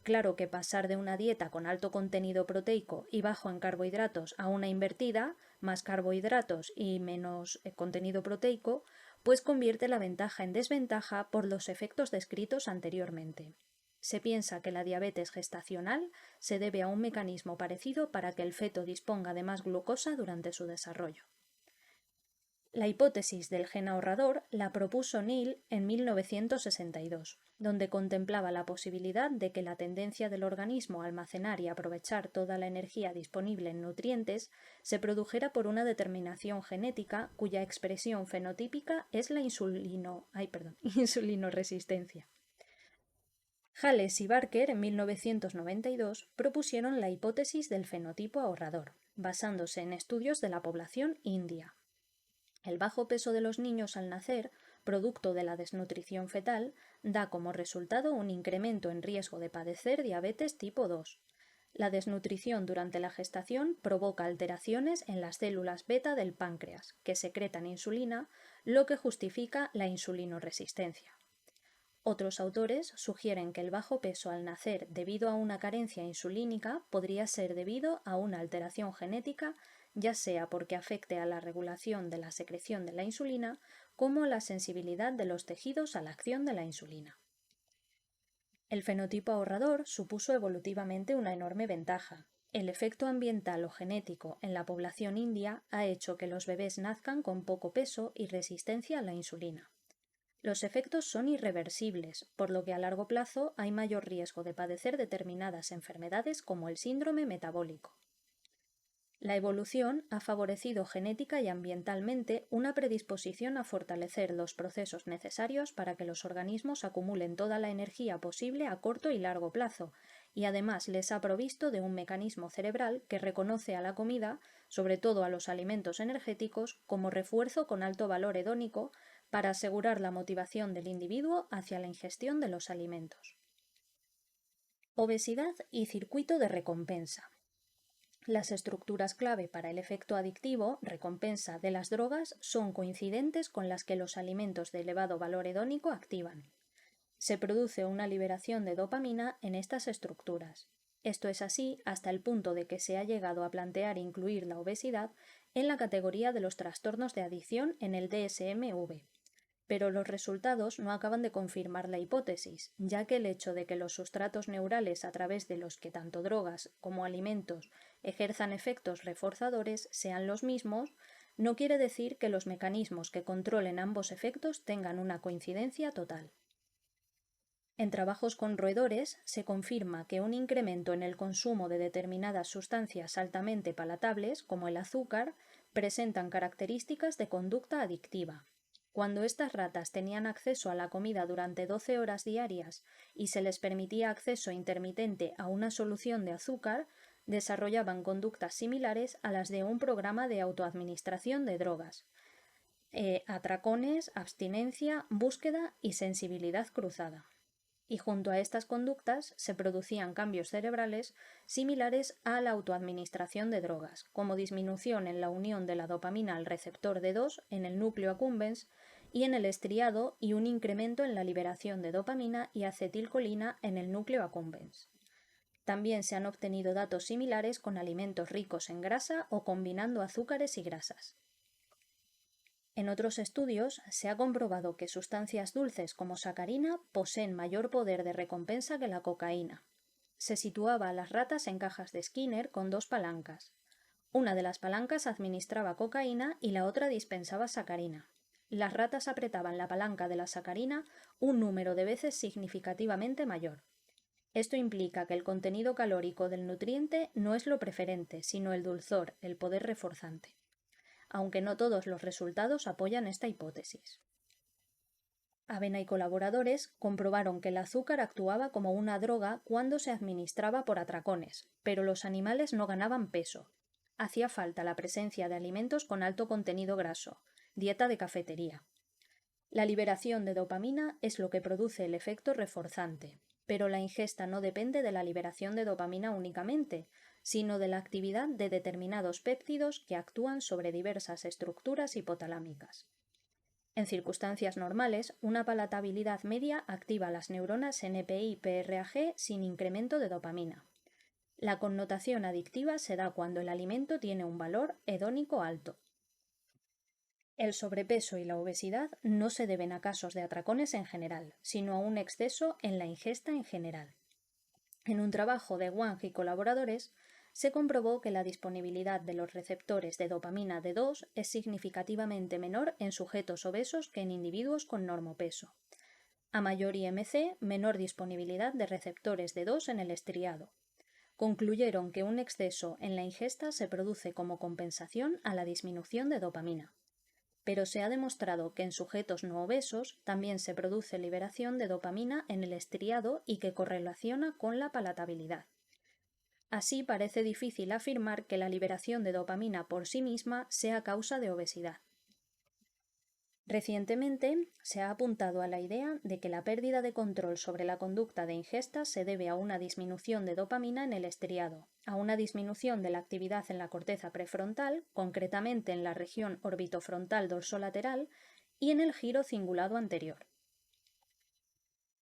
Claro que pasar de una dieta con alto contenido proteico y bajo en carbohidratos a una invertida, más carbohidratos y menos contenido proteico, pues convierte la ventaja en desventaja por los efectos descritos anteriormente. Se piensa que la diabetes gestacional se debe a un mecanismo parecido para que el feto disponga de más glucosa durante su desarrollo. La hipótesis del gen ahorrador la propuso Neal en 1962, donde contemplaba la posibilidad de que la tendencia del organismo a almacenar y aprovechar toda la energía disponible en nutrientes se produjera por una determinación genética cuya expresión fenotípica es la insulinoresistencia. Hales y Barker en 1992 propusieron la hipótesis del fenotipo ahorrador, basándose en estudios de la población india. El bajo peso de los niños al nacer, producto de la desnutrición fetal, da como resultado un incremento en riesgo de padecer diabetes tipo 2. La desnutrición durante la gestación provoca alteraciones en las células beta del páncreas, que secretan insulina, lo que justifica la insulinoresistencia. Otros autores sugieren que el bajo peso al nacer debido a una carencia insulínica podría ser debido a una alteración genética, ya sea porque afecte a la regulación de la secreción de la insulina como a la sensibilidad de los tejidos a la acción de la insulina. El fenotipo ahorrador supuso evolutivamente una enorme ventaja. El efecto ambiental o genético en la población india ha hecho que los bebés nazcan con poco peso y resistencia a la insulina. Los efectos son irreversibles, por lo que a largo plazo hay mayor riesgo de padecer determinadas enfermedades como el síndrome metabólico. La evolución ha favorecido genética y ambientalmente una predisposición a fortalecer los procesos necesarios para que los organismos acumulen toda la energía posible a corto y largo plazo, y además les ha provisto de un mecanismo cerebral que reconoce a la comida, sobre todo a los alimentos energéticos, como refuerzo con alto valor hedónico para asegurar la motivación del individuo hacia la ingestión de los alimentos. Obesidad y circuito de recompensa. Las estructuras clave para el efecto adictivo, recompensa, de las drogas son coincidentes con las que los alimentos de elevado valor hedónico activan. Se produce una liberación de dopamina en estas estructuras. Esto es así hasta el punto de que se ha llegado a plantear incluir la obesidad en la categoría de los trastornos de adicción en el DSM-V. Pero los resultados no acaban de confirmar la hipótesis, ya que el hecho de que los sustratos neurales a través de los que tanto drogas como alimentos ejerzan efectos reforzadores sean los mismos, no quiere decir que los mecanismos que controlen ambos efectos tengan una coincidencia total. En trabajos con roedores se confirma que un incremento en el consumo de determinadas sustancias altamente palatables, como el azúcar, presentan características de conducta adictiva. Cuando estas ratas tenían acceso a la comida durante 12 horas diarias y se les permitía acceso intermitente a una solución de azúcar, desarrollaban conductas similares a las de un programa de autoadministración de drogas. Atracones, abstinencia, búsqueda y sensibilidad cruzada. Y junto a estas conductas se producían cambios cerebrales similares a la autoadministración de drogas, como disminución en la unión de la dopamina al receptor D2 en el núcleo accumbens y en el estriado y un incremento en la liberación de dopamina y acetilcolina en el núcleo accumbens. También se han obtenido datos similares con alimentos ricos en grasa o combinando azúcares y grasas. En otros estudios se ha comprobado que sustancias dulces como sacarina poseen mayor poder de recompensa que la cocaína. Se situaba a las ratas en cajas de Skinner con dos palancas. Una de las palancas administraba cocaína y la otra dispensaba sacarina. Las ratas apretaban la palanca de la sacarina un número de veces significativamente mayor. Esto implica que el contenido calórico del nutriente no es lo preferente, sino el dulzor, el poder reforzante. Aunque no todos los resultados apoyan esta hipótesis. Avena y colaboradores comprobaron que el azúcar actuaba como una droga cuando se administraba por atracones, pero los animales no ganaban peso. Hacía falta la presencia de alimentos con alto contenido graso, dieta de cafetería. La liberación de dopamina es lo que produce el efecto reforzante, pero la ingesta no depende de la liberación de dopamina únicamente, sino de la actividad de determinados péptidos que actúan sobre diversas estructuras hipotalámicas. En circunstancias normales, una palatabilidad media activa las neuronas NPI-PRAG sin incremento de dopamina. La connotación adictiva se da cuando el alimento tiene un valor hedónico alto. El sobrepeso y la obesidad no se deben a casos de atracones en general, sino a un exceso en la ingesta en general. En un trabajo de Wang y colaboradores, se comprobó que la disponibilidad de los receptores de dopamina D2 es significativamente menor en sujetos obesos que en individuos con normopeso. A mayor IMC, menor disponibilidad de receptores D2 en el estriado. Concluyeron que un exceso en la ingesta se produce como compensación a la disminución de dopamina. Pero se ha demostrado que en sujetos no obesos también se produce liberación de dopamina en el estriado y que correlaciona con la palatabilidad. Así parece difícil afirmar que la liberación de dopamina por sí misma sea causa de obesidad. Recientemente se ha apuntado a la idea de que la pérdida de control sobre la conducta de ingesta se debe a una disminución de dopamina en el estriado, a una disminución de la actividad en la corteza prefrontal, concretamente en la región orbitofrontal dorsolateral, y en el giro cingulado anterior.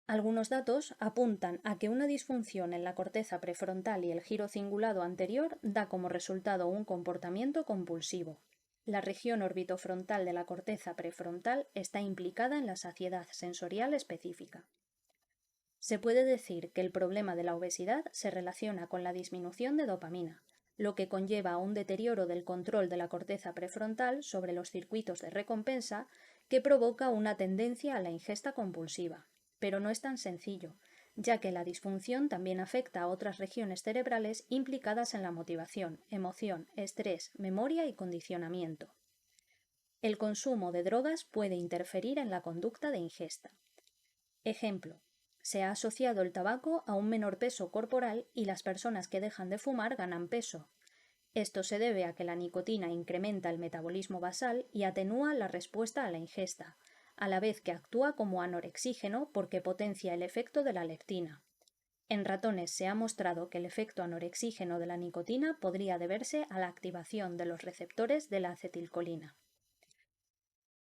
Algunos datos apuntan a que una disfunción en la corteza prefrontal y el giro cingulado anterior da como resultado un comportamiento compulsivo. La región orbitofrontal de la corteza prefrontal está implicada en la saciedad sensorial específica. Se puede decir que el problema de la obesidad se relaciona con la disminución de dopamina, lo que conlleva a un deterioro del control de la corteza prefrontal sobre los circuitos de recompensa que provoca una tendencia a la ingesta compulsiva. Pero no es tan sencillo, ya que la disfunción también afecta a otras regiones cerebrales implicadas en la motivación, emoción, estrés, memoria y condicionamiento. El consumo de drogas puede interferir en la conducta de ingesta. Ejemplo: Se ha asociado el tabaco a un menor peso corporal y las personas que dejan de fumar ganan peso. Esto se debe a que la nicotina incrementa el metabolismo basal y atenúa la respuesta a la ingesta, a la vez que actúa como anorexígeno porque potencia el efecto de la leptina. En ratones se ha mostrado que el efecto anorexígeno de la nicotina podría deberse a la activación de los receptores de la acetilcolina.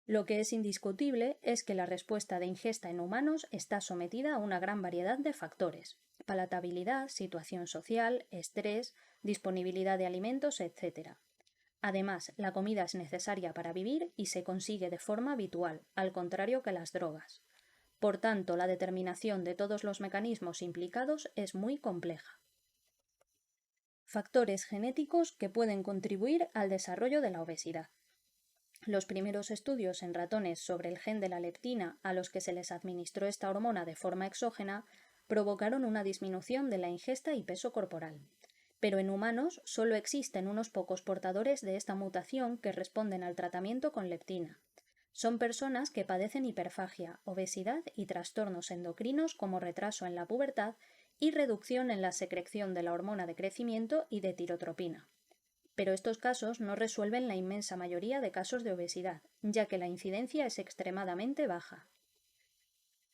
Lo que es indiscutible es que la respuesta de ingesta en humanos está sometida a una gran variedad de factores: palatabilidad, situación social, estrés, disponibilidad de alimentos, etc. Además, la comida es necesaria para vivir y se consigue de forma habitual, al contrario que las drogas. Por tanto, la determinación de todos los mecanismos implicados es muy compleja. Factores genéticos que pueden contribuir al desarrollo de la obesidad. Los primeros estudios en ratones sobre el gen de la leptina a los que se les administró esta hormona de forma exógena provocaron una disminución de la ingesta y peso corporal. Pero en humanos solo existen unos pocos portadores de esta mutación que responden al tratamiento con leptina. Son personas que padecen hiperfagia, obesidad y trastornos endocrinos como retraso en la pubertad y reducción en la secreción de la hormona de crecimiento y de tirotropina. Pero estos casos no resuelven la inmensa mayoría de casos de obesidad, ya que la incidencia es extremadamente baja.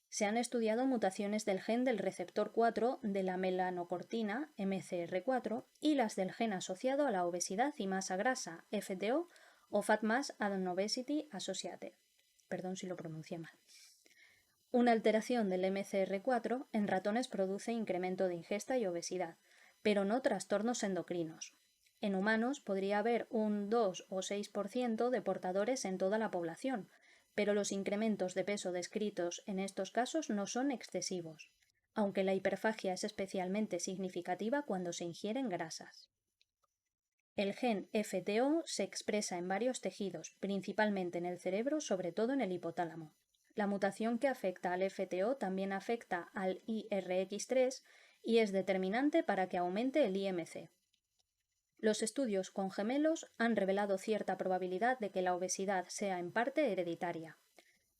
Se han estudiado mutaciones del gen del receptor 4 de la melanocortina, MCR4, y las del gen asociado a la obesidad y masa grasa, FTO, o Fat Mass and Obesity Associated. Perdón si lo pronuncié mal. Una alteración del MCR4 en ratones produce incremento de ingesta y obesidad, pero no trastornos endocrinos. En humanos podría haber un 2 o 6% de portadores en toda la población, pero los incrementos de peso descritos en estos casos no son excesivos, aunque la hiperfagia es especialmente significativa cuando se ingieren grasas. El gen FTO se expresa en varios tejidos, principalmente en el cerebro, sobre todo en el hipotálamo. La mutación que afecta al FTO también afecta al IRX3 y es determinante para que aumente el IMC. Los estudios con gemelos han revelado cierta probabilidad de que la obesidad sea en parte hereditaria.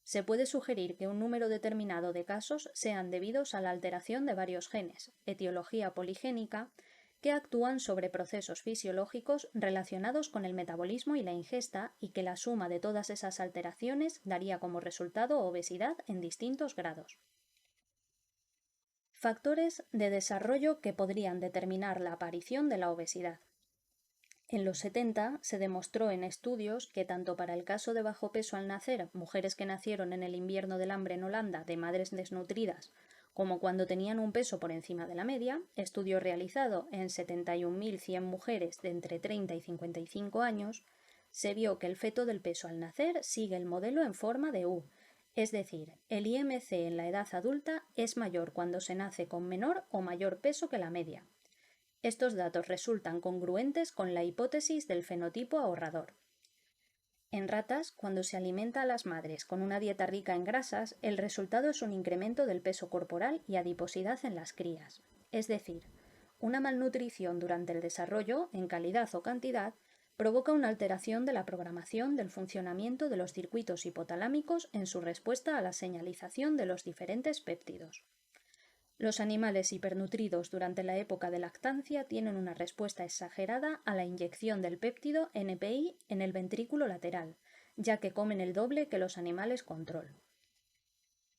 Se puede sugerir que un número determinado de casos sean debidos a la alteración de varios genes, etiología poligénica, que actúan sobre procesos fisiológicos relacionados con el metabolismo y la ingesta y que la suma de todas esas alteraciones daría como resultado obesidad en distintos grados. Factores de desarrollo que podrían determinar la aparición de la obesidad. En los 70 se demostró en estudios que tanto para el caso de bajo peso al nacer, mujeres que nacieron en el invierno del hambre en Holanda de madres desnutridas, como cuando tenían un peso por encima de la media, estudio realizado en 71.100 mujeres de entre 30 y 55 años, se vio que el feto del peso al nacer sigue el modelo en forma de U, es decir, el IMC en la edad adulta es mayor cuando se nace con menor o mayor peso que la media. Estos datos resultan congruentes con la hipótesis del fenotipo ahorrador. En ratas, cuando se alimenta a las madres con una dieta rica en grasas, el resultado es un incremento del peso corporal y adiposidad en las crías. Es decir, una malnutrición durante el desarrollo, en calidad o cantidad, provoca una alteración de la programación del funcionamiento de los circuitos hipotalámicos en su respuesta a la señalización de los diferentes péptidos. Los animales hipernutridos durante la época de lactancia tienen una respuesta exagerada a la inyección del péptido NPI en el ventrículo lateral, ya que comen el doble que los animales control.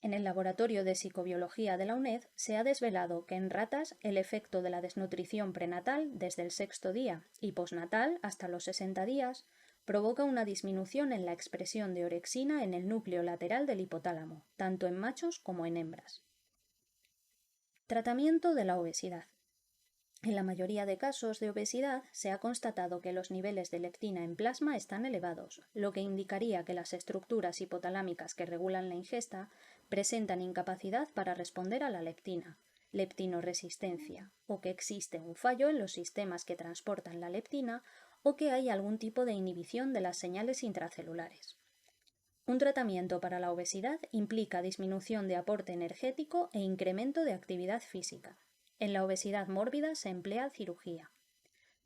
En el laboratorio de psicobiología de la UNED se ha desvelado que en ratas el efecto de la desnutrición prenatal desde el 6º día y postnatal hasta los 60 días provoca una disminución en la expresión de orexina en el núcleo lateral del hipotálamo, tanto en machos como en hembras. Tratamiento de la obesidad. En la mayoría de casos de obesidad se ha constatado que los niveles de leptina en plasma están elevados, lo que indicaría que las estructuras hipotalámicas que regulan la ingesta presentan incapacidad para responder a la leptina, leptinoresistencia, o que existe un fallo en los sistemas que transportan la leptina o que hay algún tipo de inhibición de las señales intracelulares. Un tratamiento para la obesidad implica disminución de aporte energético e incremento de actividad física. En la obesidad mórbida se emplea cirugía.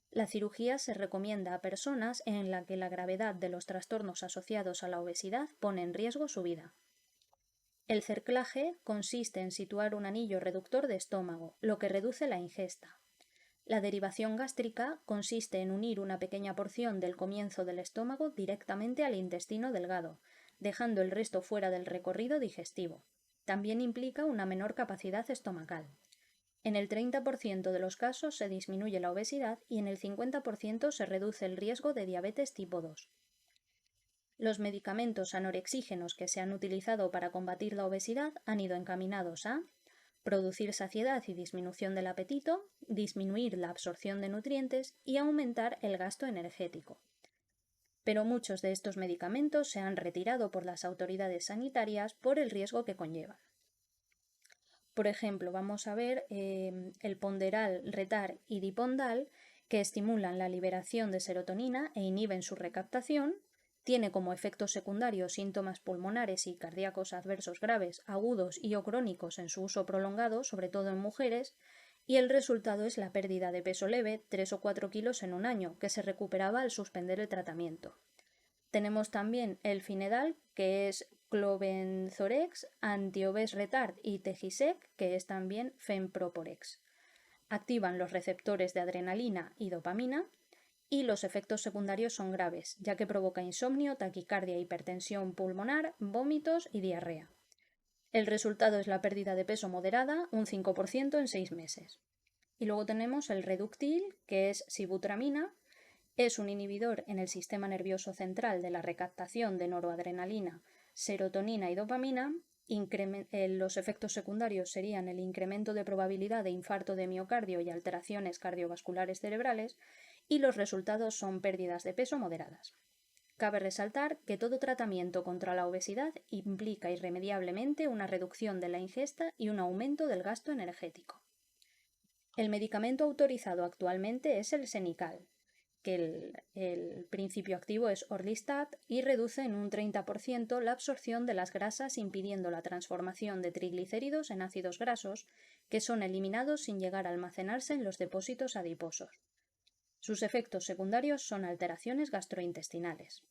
La cirugía se recomienda a personas en la que la gravedad de los trastornos asociados a la obesidad pone en riesgo su vida. El cerclaje consiste en situar un anillo reductor de estómago, lo que reduce la ingesta. La derivación gástrica consiste en unir una pequeña porción del comienzo del estómago directamente al intestino delgado, dejando el resto fuera del recorrido digestivo. También implica una menor capacidad estomacal. En el 30% de los casos se disminuye la obesidad y en el 50% se reduce el riesgo de diabetes tipo 2. Los medicamentos anorexígenos que se han utilizado para combatir la obesidad han ido encaminados a producir saciedad y disminución del apetito, disminuir la absorción de nutrientes y aumentar el gasto energético. Pero muchos de estos medicamentos se han retirado por las autoridades sanitarias por el riesgo que conllevan. Por ejemplo, vamos a ver el Ponderal, Retar y Dipondal, que estimulan la liberación de serotonina e inhiben su recaptación. Tiene como efectos secundarios síntomas pulmonares y cardíacos adversos graves, agudos y o crónicos en su uso prolongado, sobre todo en mujeres, y el resultado es la pérdida de peso leve, 3 o 4 kilos en un año, que se recuperaba al suspender el tratamiento. Tenemos también el Finedal, que es Clobenzorex, Antiobes Retard y Tegisec, que es también Femproporex. Activan los receptores de adrenalina y dopamina y los efectos secundarios son graves, ya que provoca insomnio, taquicardia, hipertensión pulmonar, vómitos y diarrea. El resultado es la pérdida de peso moderada, un 5% en 6 meses. Y luego tenemos el Reductil, que es sibutramina. Es un inhibidor en el sistema nervioso central de la recaptación de noradrenalina, serotonina y dopamina. Los efectos secundarios serían el incremento de probabilidad de infarto de miocardio y alteraciones cardiovasculares cerebrales, y los resultados son pérdidas de peso moderadas. Cabe resaltar que todo tratamiento contra la obesidad implica irremediablemente una reducción de la ingesta y un aumento del gasto energético. El medicamento autorizado actualmente es el Senical, que el principio activo es Orlistat y reduce en un 30% la absorción de las grasas, impidiendo la transformación de triglicéridos en ácidos grasos, que son eliminados sin llegar a almacenarse en los depósitos adiposos. Sus efectos secundarios son alteraciones gastrointestinales.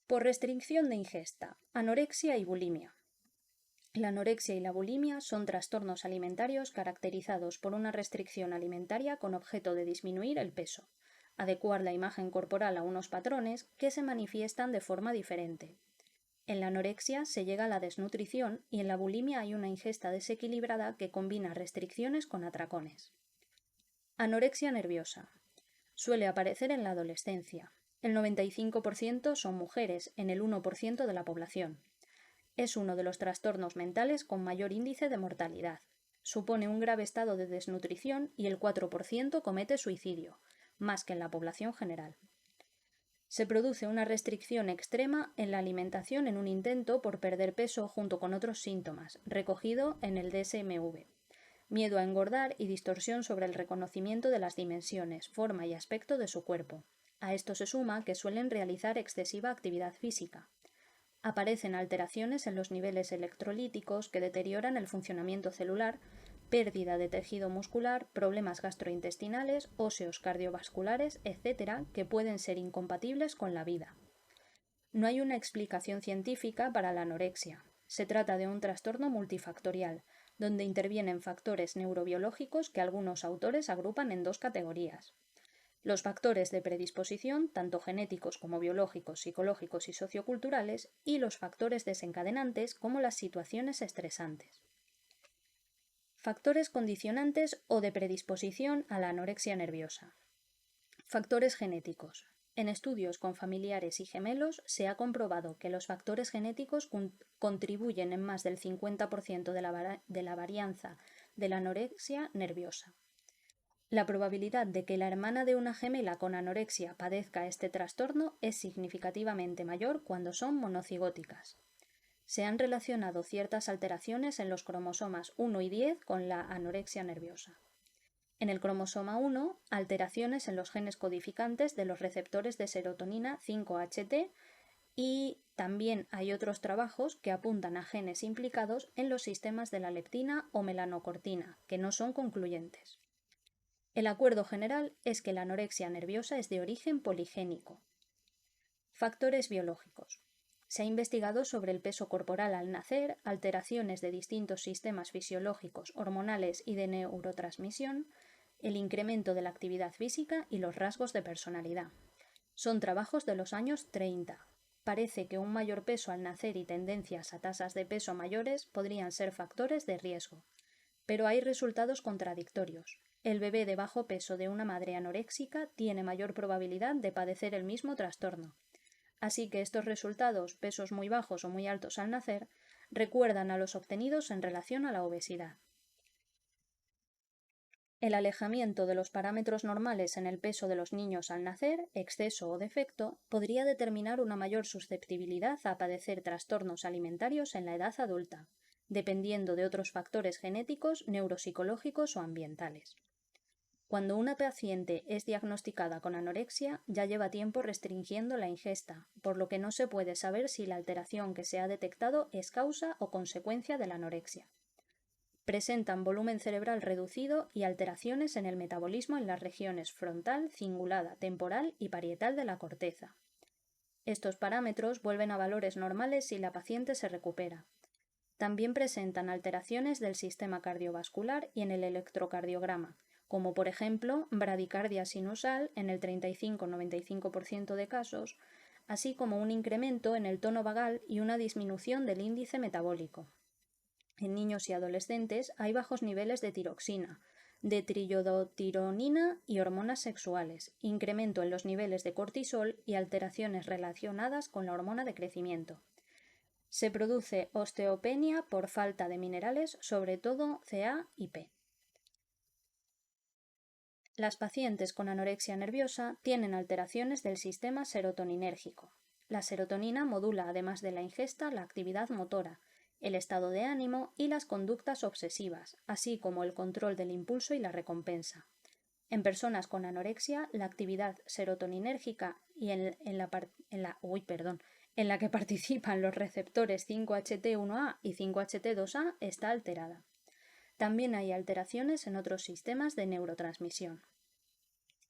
Por restricción de ingesta, anorexia y bulimia. La anorexia y la bulimia son trastornos alimentarios caracterizados por una restricción alimentaria con objeto de disminuir el peso, adecuar la imagen corporal a unos patrones que se manifiestan de forma diferente. En la anorexia se llega a la desnutrición y en la bulimia hay una ingesta desequilibrada que combina restricciones con atracones. Anorexia nerviosa. Suele aparecer en la adolescencia. El 95% son mujeres, en el 1% de la población. Es uno de los trastornos mentales con mayor índice de mortalidad. Supone un grave estado de desnutrición y el 4% comete suicidio, más que en la población general. Se produce una restricción extrema en la alimentación en un intento por perder peso junto con otros síntomas, recogido en el DSM-V. Miedo a engordar y distorsión sobre el reconocimiento de las dimensiones, forma y aspecto de su cuerpo. A esto se suma que suelen realizar excesiva actividad física. Aparecen alteraciones en los niveles electrolíticos que deterioran el funcionamiento celular, pérdida de tejido muscular, problemas gastrointestinales, óseos, cardiovasculares, etc., que pueden ser incompatibles con la vida. No hay una explicación científica para la anorexia. Se trata de un trastorno multifactorial, donde intervienen factores neurobiológicos que algunos autores agrupan en 2 categorías. Los factores de predisposición, tanto genéticos como biológicos, psicológicos y socioculturales, y los factores desencadenantes como las situaciones estresantes. Factores condicionantes o de predisposición a la anorexia nerviosa. Factores genéticos. En estudios con familiares y gemelos se ha comprobado que los factores genéticos contribuyen en más del 50% de la varianza de la anorexia nerviosa. La probabilidad de que la hermana de una gemela con anorexia padezca este trastorno es significativamente mayor cuando son monocigóticas. Se han relacionado ciertas alteraciones en los cromosomas 1 y 10 con la anorexia nerviosa. En el cromosoma 1, alteraciones en los genes codificantes de los receptores de serotonina 5-HT, y también hay otros trabajos que apuntan a genes implicados en los sistemas de la leptina o melanocortina, que no son concluyentes. El acuerdo general es que la anorexia nerviosa es de origen poligénico. Factores biológicos. Se ha investigado sobre el peso corporal al nacer, alteraciones de distintos sistemas fisiológicos, hormonales y de neurotransmisión, el incremento de la actividad física y los rasgos de personalidad. Son trabajos de los años 30. Parece que un mayor peso al nacer y tendencias a tasas de peso mayores podrían ser factores de riesgo. Pero hay resultados contradictorios. El bebé de bajo peso de una madre anoréxica tiene mayor probabilidad de padecer el mismo trastorno. Así que estos resultados, pesos muy bajos o muy altos al nacer, recuerdan a los obtenidos en relación a la obesidad. El alejamiento de los parámetros normales en el peso de los niños al nacer, exceso o defecto, podría determinar una mayor susceptibilidad a padecer trastornos alimentarios en la edad adulta, dependiendo de otros factores genéticos, neuropsicológicos o ambientales. Cuando una paciente es diagnosticada con anorexia, ya lleva tiempo restringiendo la ingesta, por lo que no se puede saber si la alteración que se ha detectado es causa o consecuencia de la anorexia. Presentan volumen cerebral reducido y alteraciones en el metabolismo en las regiones frontal, cingulada, temporal y parietal de la corteza. Estos parámetros vuelven a valores normales si la paciente se recupera. También presentan alteraciones del sistema cardiovascular y en el electrocardiograma, como por ejemplo bradicardia sinusal en el 35-95% de casos, así como un incremento en el tono vagal y una disminución del índice metabólico. En niños y adolescentes hay bajos niveles de tiroxina, de triiodotironina y hormonas sexuales, incremento en los niveles de cortisol y alteraciones relacionadas con la hormona de crecimiento. Se produce osteopenia por falta de minerales, sobre todo Ca y P. Las pacientes con anorexia nerviosa tienen alteraciones del sistema serotoninérgico. La serotonina modula, además de la ingesta, la actividad motora, el estado de ánimo y las conductas obsesivas, así como el control del impulso y la recompensa. En personas con anorexia, la actividad serotoninérgica y en la que participan los receptores 5-HT1A y 5-HT2A está alterada. También hay alteraciones en otros sistemas de neurotransmisión.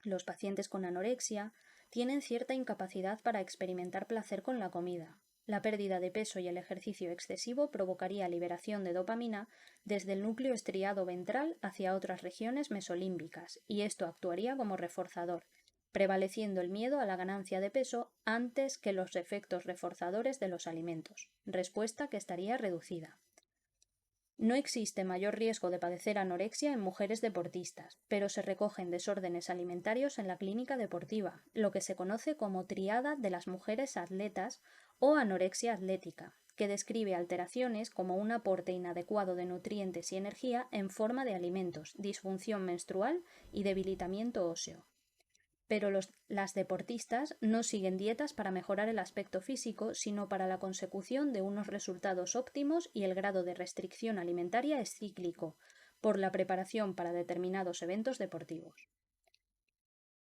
Los pacientes con anorexia tienen cierta incapacidad para experimentar placer con la comida. La pérdida de peso y el ejercicio excesivo provocaría liberación de dopamina desde el núcleo estriado ventral hacia otras regiones mesolímbicas, y esto actuaría como reforzador, prevaleciendo el miedo a la ganancia de peso antes que los efectos reforzadores de los alimentos, respuesta que estaría reducida. No existe mayor riesgo de padecer anorexia en mujeres deportistas, pero se recogen desórdenes alimentarios en la clínica deportiva, lo que se conoce como triada de las mujeres atletas o anorexia atlética, que describe alteraciones como un aporte inadecuado de nutrientes y energía en forma de alimentos, disfunción menstrual y debilitamiento óseo. Pero las deportistas no siguen dietas para mejorar el aspecto físico, sino para la consecución de unos resultados óptimos, y el grado de restricción alimentaria es cíclico, por la preparación para determinados eventos deportivos.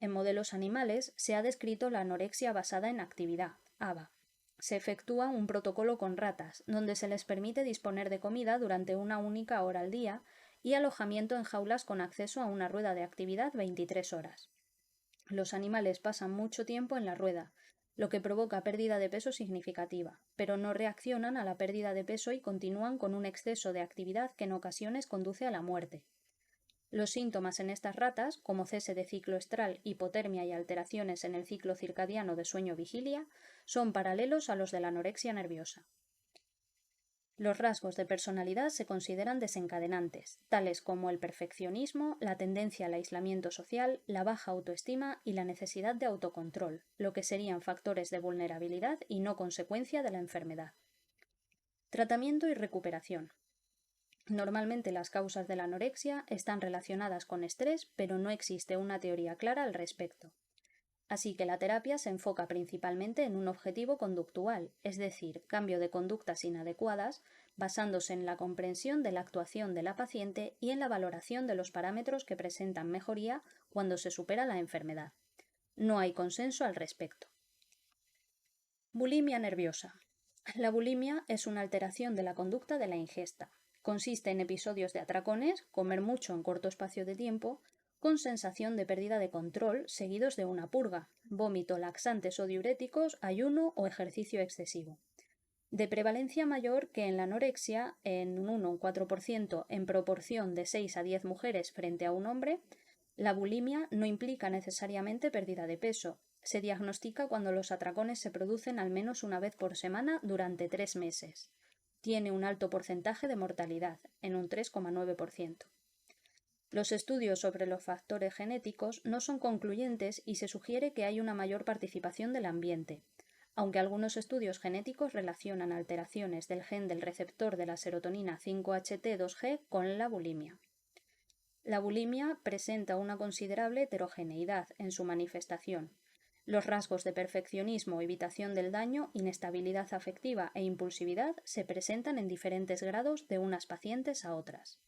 En modelos animales se ha descrito la anorexia basada en actividad, ABA. Se efectúa un protocolo con ratas, donde se les permite disponer de comida durante una única hora al día y alojamiento en jaulas con acceso a una rueda de actividad 23 horas. Los animales pasan mucho tiempo en la rueda, lo que provoca pérdida de peso significativa, pero no reaccionan a la pérdida de peso y continúan con un exceso de actividad que en ocasiones conduce a la muerte. Los síntomas en estas ratas, como cese de ciclo estral, hipotermia y alteraciones en el ciclo circadiano de sueño-vigilia, son paralelos a los de la anorexia nerviosa. Los rasgos de personalidad se consideran desencadenantes, tales como el perfeccionismo, la tendencia al aislamiento social, la baja autoestima y la necesidad de autocontrol, lo que serían factores de vulnerabilidad y no consecuencia de la enfermedad. Tratamiento y recuperación. Normalmente las causas de la anorexia están relacionadas con estrés, pero no existe una teoría clara al respecto. Así que la terapia se enfoca principalmente en un objetivo conductual, es decir, cambio de conductas inadecuadas, basándose en la comprensión de la actuación de la paciente y en la valoración de los parámetros que presentan mejoría cuando se supera la enfermedad. No hay consenso al respecto. Bulimia nerviosa. La bulimia es una alteración de la conducta de la ingesta. Consiste en episodios de atracones, comer mucho en corto espacio de tiempo, con sensación de pérdida de control, seguidos de una purga, vómito, laxantes o diuréticos, ayuno o ejercicio excesivo. De prevalencia mayor que en la anorexia, en un 1 o 4% en proporción de 6 a 10 mujeres frente a un hombre, la bulimia no implica necesariamente pérdida de peso. Se diagnostica cuando los atracones se producen al menos una vez por semana durante 3 meses. Tiene un alto porcentaje de mortalidad, en un 3,9%. Los estudios sobre los factores genéticos no son concluyentes y se sugiere que hay una mayor participación del ambiente, aunque algunos estudios genéticos relacionan alteraciones del gen del receptor de la serotonina 5-HT2G con la bulimia. La bulimia presenta una considerable heterogeneidad en su manifestación. Los rasgos de perfeccionismo, evitación del daño, inestabilidad afectiva e impulsividad se presentan en diferentes grados de unas pacientes a otras.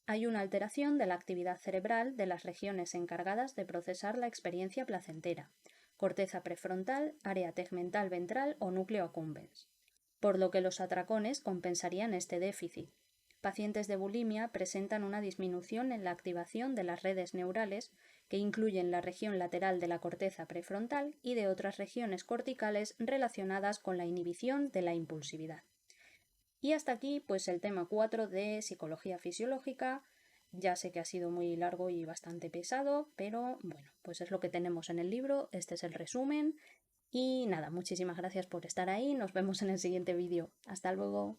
Hay una alteración de la actividad cerebral de las regiones encargadas de procesar la experiencia placentera, corteza prefrontal, área tegmental ventral o núcleo accumbens, por lo que los atracones compensarían este déficit. Pacientes de bulimia presentan una disminución en la activación de las redes neurales que incluyen la región lateral de la corteza prefrontal y de otras regiones corticales relacionadas con la inhibición de la impulsividad. Y hasta aquí, pues el tema 4 de psicología fisiológica. Ya sé que ha sido muy largo y bastante pesado, pero bueno, pues es lo que tenemos en el libro, este es el resumen. Y nada, muchísimas gracias por estar ahí, nos vemos en el siguiente vídeo. Hasta luego.